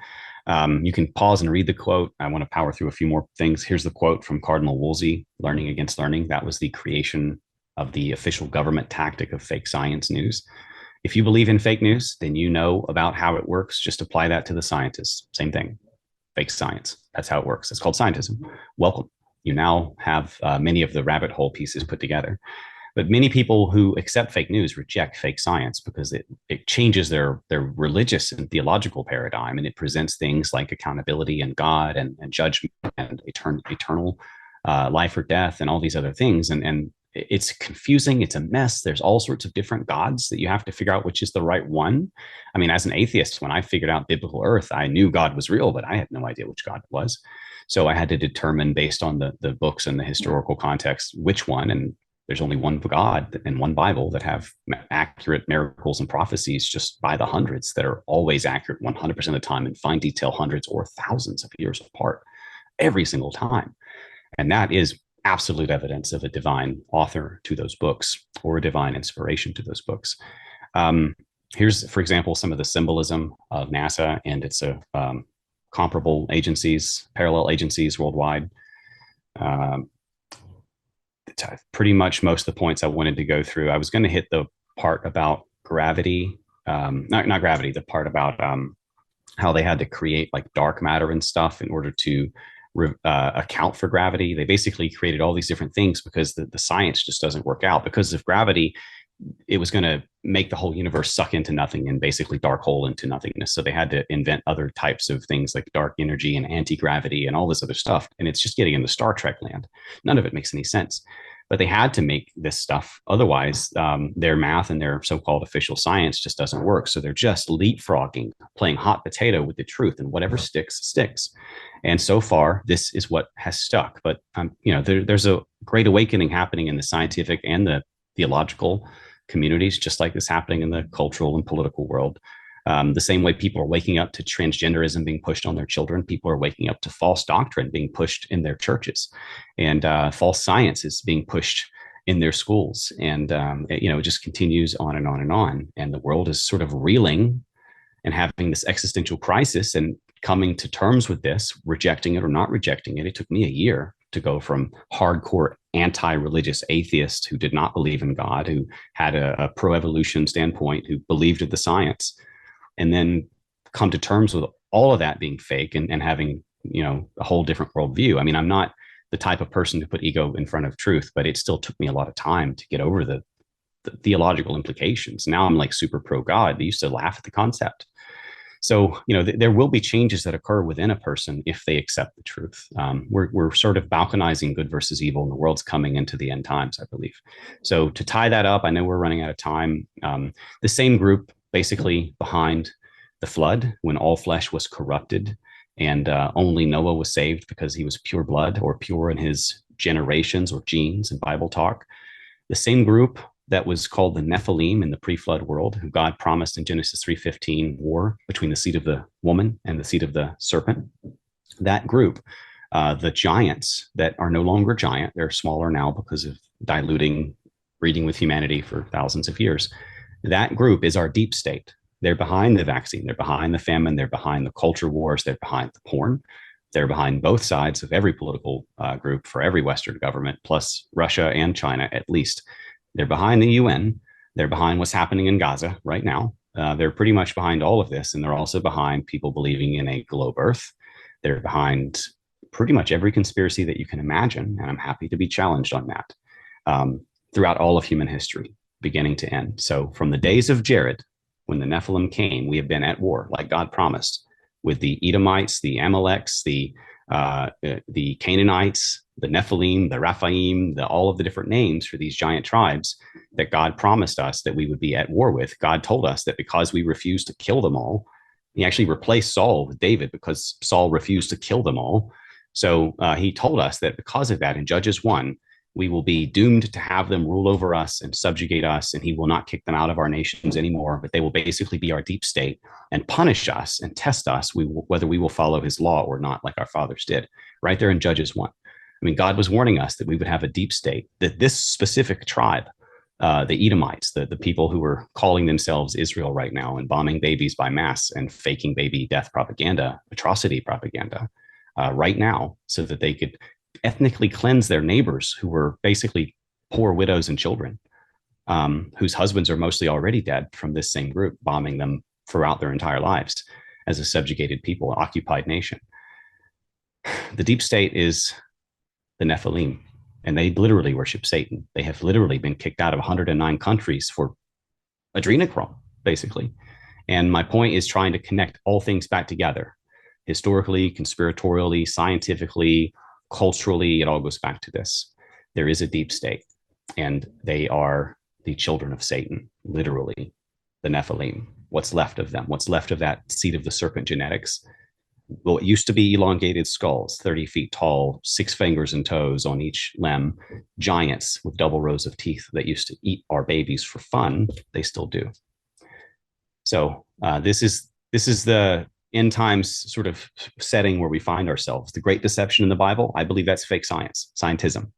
You can pause and read the quote. I want to power through a few more things. Here's the quote from Cardinal Wolsey, Learning Against Learning. That was the creation of the official government tactic of fake science news. If you believe in fake news, then you know about how it works. Just apply that to the scientists. Same thing. Fake science. That's how it works. It's called scientism. Welcome. You now have many of the rabbit hole pieces put together. But many people who accept fake news reject fake science because it changes their religious and theological paradigm, and it presents things like accountability and God and judgment and eternal life or death and all these other things. And it's confusing. It's a mess. There's all sorts of different gods that you have to figure out which is the right one. I mean, as an atheist, when I figured out biblical Earth, I knew God was real, but I had no idea which God it was. So I had to determine based on the books and the historical context, which one. And there's only one God and one Bible that have accurate miracles and prophecies just by the hundreds that are always accurate 100% of the time in fine detail, hundreds or thousands of years apart every single time. And that is absolute evidence of a divine author to those books or a divine inspiration to those books. Here's, for example, some of the symbolism of NASA and its comparable agencies, parallel agencies worldwide. Pretty much most of the points I wanted to go through. I was going to hit the part about gravity, not gravity, the part about how they had to create like dark matter and stuff in order to account for gravity. They basically created all these different things because the science just doesn't work out. Because of gravity, it was going to make the whole universe suck into nothing and basically dark hole into nothingness. So they had to invent other types of things like dark energy and anti-gravity and all this other stuff. And it's just getting into Star Trek land. None of it makes any sense. But they had to make this stuff. Otherwise, their math and their so-called official science just doesn't work. So they're just leapfrogging, playing hot potato with the truth, and whatever sticks, sticks. And so far, this is what has stuck. But there's a great awakening happening in the scientific and the theological communities, just like this happening in the cultural and political world. The same way people are waking up to transgenderism being pushed on their children, people are waking up to false doctrine being pushed in their churches, and false science is being pushed in their schools. And, it just continues on and on and on. And the world is sort of reeling and having this existential crisis and coming to terms with this, rejecting it or not rejecting it. It took me a year to go from hardcore anti-religious atheist who did not believe in God, who had a pro-evolution standpoint, who believed in the science, and then come to terms with all of that being fake and having, a whole different worldview. I mean, I'm not the type of person to put ego in front of truth, but it still took me a lot of time to get over the theological implications. Now I'm like super pro God. They used to laugh at the concept. So, there will be changes that occur within a person if they accept the truth. We're sort of balkanizing good versus evil, and the world's coming into the end times, I believe. So to tie that up, I know we're running out of time. The same group basically behind the flood, when all flesh was corrupted and only Noah was saved because he was pure blood or pure in his generations or genes in Bible talk. The same group that was called the Nephilim in the pre-flood world, who God promised in Genesis 3:15 war between the seed of the woman and the seed of the serpent. That group, the giants that are no longer giant, they're smaller now because of diluting, breeding with humanity for thousands of years. That group is our deep state. They're behind the vaccine. They're behind the famine. They're behind the culture wars. They're behind the porn. They're behind both sides of every political group for every Western government, plus Russia and China at least. They're behind the UN. They're behind what's happening in Gaza right now. They're pretty much behind all of this. And they're also behind people believing in a globe Earth. They're behind pretty much every conspiracy that you can imagine. And I'm happy to be challenged on that throughout all of human history, beginning to end. So from the days of Jared, when the Nephilim came, we have been at war like God promised. with the Edomites, the Amaleks, the Canaanites, the Nephilim, the Raphaim, all of the different names for these giant tribes that God promised us that we would be at war with. God told us that because we refused to kill them all, he actually replaced Saul with David because Saul refused to kill them all. So he told us that because of that, in Judges 1, we will be doomed to have them rule over us and subjugate us, and he will not kick them out of our nations anymore, but they will basically be our deep state and punish us and test us whether we will follow his law or not, like our fathers did, right there in Judges 1. I mean, God was warning us that we would have a deep state, that this specific tribe, the Edomites, the people who were calling themselves Israel right now and bombing babies by mass and faking baby death propaganda, atrocity propaganda, right now, so that they could ethnically cleanse their neighbors who were basically poor widows and children, whose husbands are mostly already dead from this same group, bombing them throughout their entire lives as a subjugated people, an occupied nation. The deep state is the Nephilim, and they literally worship Satan. They have literally been kicked out of 109 countries for adrenochrome, basically. And my point is trying to connect all things back together, historically, conspiratorially, scientifically, culturally. It all goes back to this. There is a deep state, and they are the children of Satan, literally, the Nephilim. What's left of them? What's left of that seed of the serpent genetics? Well, it used to be elongated skulls, 30 feet tall, 6 fingers and toes on each limb, giants with double rows of teeth that used to eat our babies for fun. They still do. So this is the end times sort of setting where we find ourselves. The great deception in the Bible, I believe that's fake science, scientism,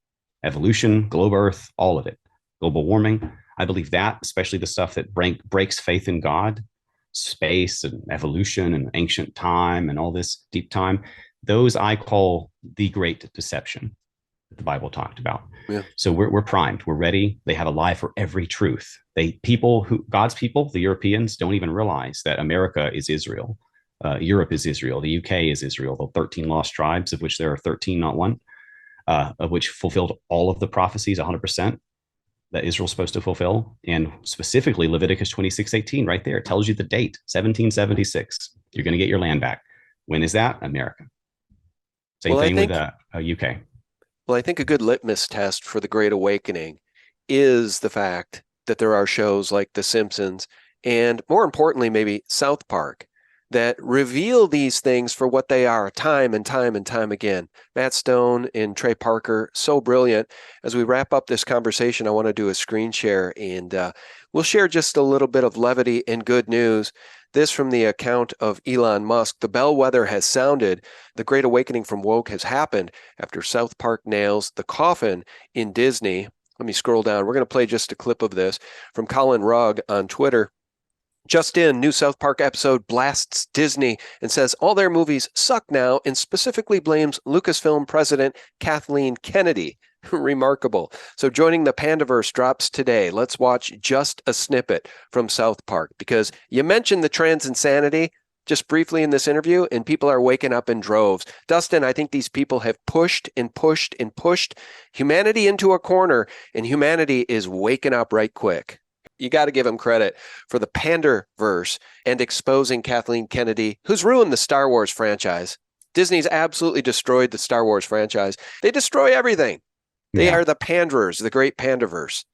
evolution, globe earth, all of it, global warming. I believe that, especially the stuff that breaks faith in God, space and evolution and ancient time and all this deep time, those I call the great deception that the Bible talked about. Yeah. So we're primed, we're ready. They have a lie for every truth. God's people, the Europeans, don't even realize that America is Israel. Europe is Israel. The UK is Israel. The 13 lost tribes, of which there are 13, not one, of which fulfilled all of the prophecies 100%. That Israel's supposed to fulfill. And specifically Leviticus 26:18 right there, it tells you the date, 1776. You're going to get your land back. When is that? America. Same thing with UK. Well, I think a good litmus test for the Great Awakening is the fact that there are shows like The Simpsons and, more importantly, maybe South Park that reveal these things for what they are time and time and time again. Matt Stone and Trey Parker, so brilliant. As we wrap up this conversation, I want to do a screen share, and we'll share just a little bit of levity and good news. This from the account of Elon Musk. The bellwether has sounded. The Great Awakening from woke has happened after South Park nails the coffin in Disney. Let me scroll down. We're going to play just a clip of this from Colin Rugg on Twitter. Just in, new South Park episode blasts Disney and says all their movies suck now and specifically blames Lucasfilm president Kathleen Kennedy. Remarkable. So joining the Pandaverse drops today. Let's watch just a snippet from South Park, because you mentioned the trans insanity just briefly in this interview, and people are waking up in droves. Dustin, I think these people have pushed and pushed and pushed humanity into a corner, and humanity is waking up right quick. You got to give him credit for the Pandaverse and exposing Kathleen Kennedy, who's ruined the Star Wars franchise. Disney's absolutely destroyed the Star Wars franchise. They destroy everything. They are the Panderers, the great Pandaverse.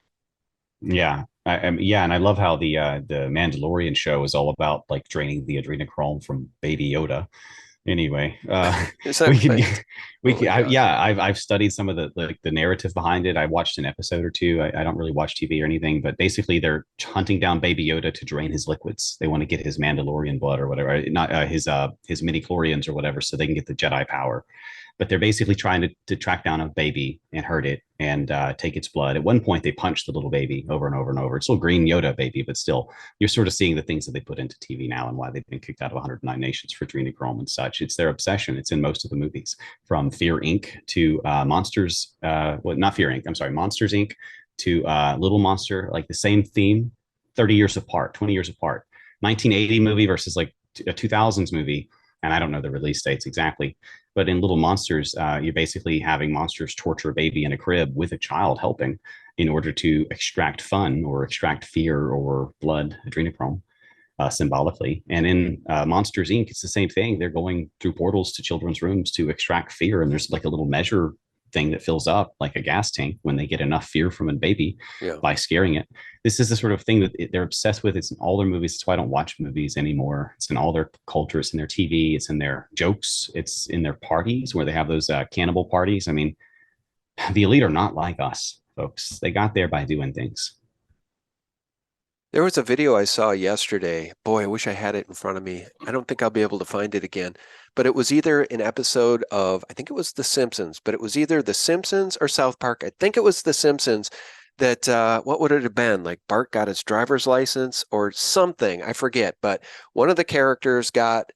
Yeah. And I love how the Mandalorian show is all about like draining the adrenochrome from Baby Yoda. Anyway, I've studied some of the narrative behind it. I watched an episode or two. I don't really watch TV or anything, but basically they're hunting down Baby Yoda to drain his liquids. They want to get his Mandalorian blood or whatever, not his midi-chlorians or whatever, so they can get the Jedi power. But they're basically trying to track down a baby and hurt it and take its blood. At one point, they punched the little baby over and over and over. It's still green Yoda baby, but still, you're sort of seeing the things that they put into TV now and why they've been kicked out of 109 nations for adrenochrome and such. It's their obsession. It's in most of the movies, from Fear Inc. to Monsters. Not Fear Inc. I'm sorry, Monsters Inc. to Little Monster. Like the same theme, 30 years apart, 20 years apart. 1980 movie versus like a 2000s movie. And I don't know the release dates exactly, but in Little Monsters, you're basically having monsters torture a baby in a crib with a child helping in order to extract fun or extract fear or blood, adrenochrome. symbolically. And in Monsters Inc., it's the same thing. They're going through portals to children's rooms to extract fear, and there's like a little measure thing that fills up like a gas tank when they get enough fear from a baby by scaring it. This is the sort of thing that they're obsessed with. It's in all their movies. That's why I don't watch movies anymore. It's in all their culture. It's in their TV. It's in their jokes. It's in their parties where they have those cannibal parties. I mean, the elite are not like us, folks. They got there by doing things. There was a video I saw yesterday. Boy, I wish I had it in front of me. I don't think I'll be able to find it again. But it was either an episode of, I think it was The Simpsons, but it was either The Simpsons or South Park. I think it was The Simpsons that, what would it have been? Like Bart got his driver's license or something. I forget. But one of the characters got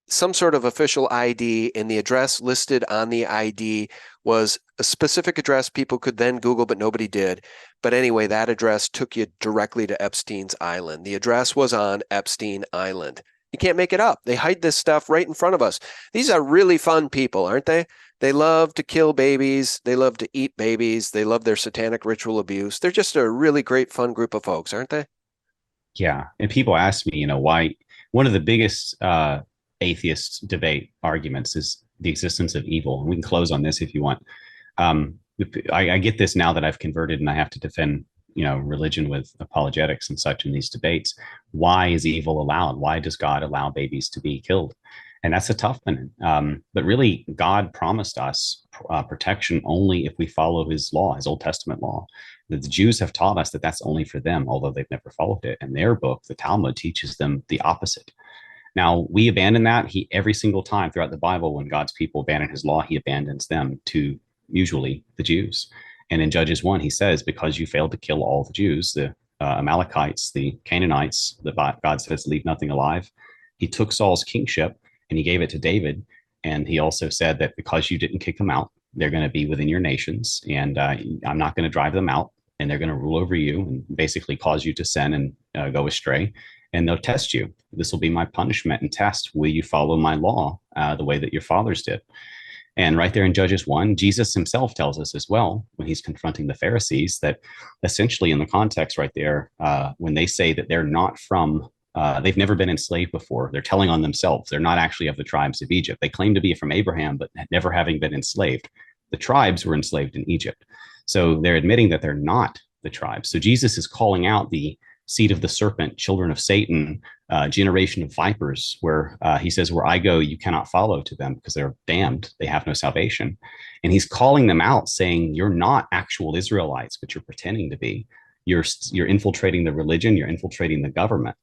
some sort of official ID, and the address listed on the ID was a specific address people could then Google, but nobody did. But anyway, that address took you directly to Epstein's Island. The address was on Epstein Island. You can't make it up. They hide this stuff right in front of us. These are really fun people, aren't they? They love to kill babies. They love to eat babies. They love their satanic ritual abuse. They're just a really great, fun group of folks, aren't they? Yeah. And people ask me, why one of the biggest atheist debate arguments is the existence of evil. And we can close on this if you want. I get this now that I've converted and I have to defend, religion with apologetics and such in these debates. Why is evil allowed? Why does God allow babies to be killed? And that's a tough one. But really, God promised us protection only if we follow his law, his Old Testament law. The Jews have taught us that that's only for them, although they've never followed it. And their book, the Talmud, teaches them the opposite. Now, we abandon that. Every single time throughout the Bible, when God's people abandon his law, he abandons them to usually the Jews. And in Judges 1, he says, because you failed to kill all the Jews, the Amalekites, the Canaanites, God says, leave nothing alive. He took Saul's kingship and he gave it to David. And he also said that because you didn't kick them out, they're going to be within your nations. And I'm not going to drive them out. And they're going to rule over you and basically cause you to sin and go astray. And they'll test you. This will be my punishment and test. Will you follow my law the way that your fathers did? And right there in Judges 1, Jesus himself tells us as well, when he's confronting the Pharisees, that essentially in the context right there, when they say that they're not from, they've never been enslaved before, they're telling on themselves. They're not actually of the tribes of Egypt. They claim to be from Abraham, but never having been enslaved. The tribes were enslaved in Egypt. So they're admitting that they're not the tribes. So Jesus is calling out the seed of the serpent, children of Satan, generation of vipers, where he says, where I go, you cannot follow to them because they're damned. They have no salvation. And he's calling them out saying, you're not actual Israelites, but you're pretending to be. You're infiltrating the religion. You're infiltrating the government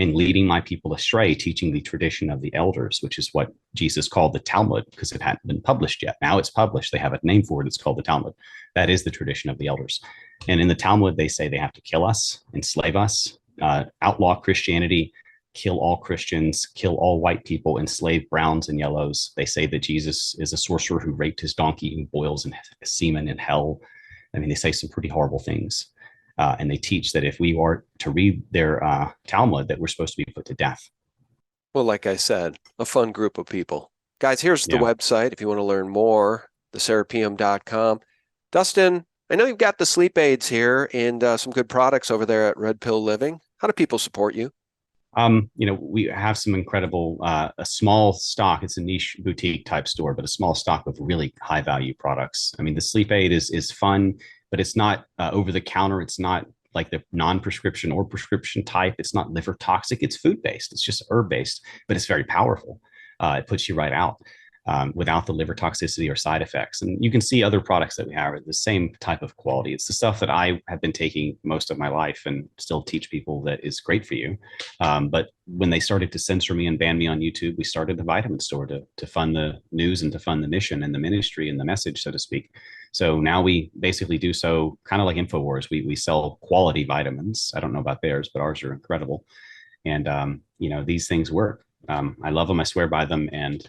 and leading my people astray, teaching the tradition of the elders, which is what Jesus called the Talmud because it hadn't been published yet. Now it's published. They have a name for it. It's called the Talmud. That is the tradition of the elders. And in the Talmud, they say they have to kill us, enslave us, outlaw Christianity, kill all Christians, kill all white people, enslave browns and yellows. They say that Jesus is a sorcerer who raped his donkey and boils in semen in hell. I mean, they say some pretty horrible things. And they teach that if we are to read their Talmud, that we're supposed to be put to death. Well, like I said, a fun group of people. Guys, here's the website if you want to learn more, theserapeum.com. Dustin, I know you've got the sleep aids here and some good products over there at Red Pill Living. How do people support you? We have some incredible, a small stock. It's a niche boutique type store, but a small stock of really high value products. I mean, the sleep aid is fun, but it's not over the counter. It's not like the non-prescription or prescription type. It's not liver toxic. It's food-based. It's just herb-based, but it's very powerful. It puts you right out without the liver toxicity or side effects. And you can see other products that we have are the same type of quality. It's the stuff that I have been taking most of my life and still teach people that is great for you. But when they started to censor me and ban me on YouTube, we started the vitamin store to fund the news and to fund the mission and the ministry and the message, so to speak. So now we basically do so kind of like InfoWars. We sell quality vitamins. I don't know about theirs, but ours are incredible. And, these things work. I love them. I swear by them. And,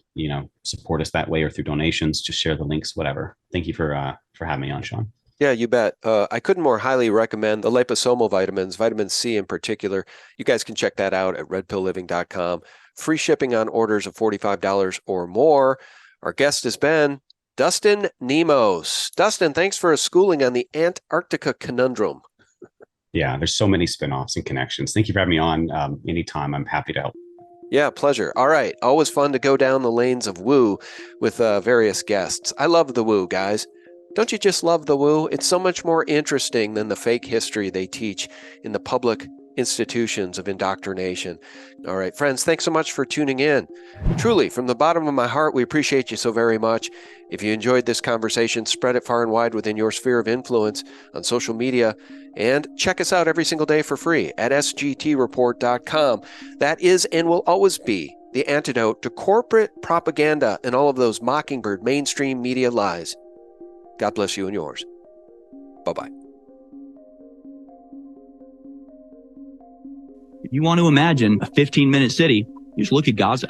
support us that way or through donations. Just share the links, whatever. Thank you for having me on, Sean. Yeah, you bet. I couldn't more highly recommend the liposomal vitamins, vitamin C in particular. You guys can check that out at redpillliving.com. Free shipping on orders of $45 or more. Our guest has been Dustin Nemos. Dustin, thanks for a schooling on the Antarctica conundrum. Yeah, there's so many spinoffs and connections. Thank you for having me on. Anytime, I'm happy to help. Yeah, pleasure. All right. Always fun to go down the lanes of woo with various guests. I love the woo, guys. Don't you just love the woo? It's so much more interesting than the fake history they teach in the public institutions of indoctrination. All right, friends, thanks so much for tuning in. Truly, from the bottom of my heart, we appreciate you so very much. If you enjoyed this conversation, spread it far and wide within your sphere of influence on social media, and check us out every single day for free at sgtreport.com. That is and will always be the antidote to corporate propaganda and all of those mockingbird mainstream media lies. God bless you and yours. Bye-bye. If you want to imagine a 15-minute city, you just look at Gaza.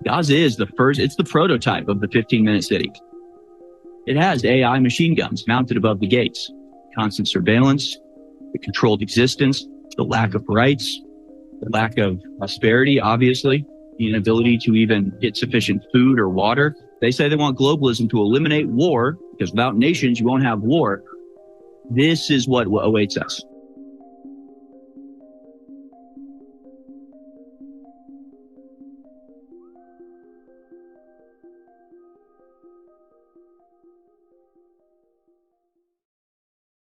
Gaza is it's the prototype of the 15-minute city. It has AI machine guns mounted above the gates, constant surveillance, the controlled existence, the lack of rights, the lack of prosperity, obviously, the inability to even get sufficient food or water. They say they want globalism to eliminate war, because without nations, you won't have war. This is what awaits us.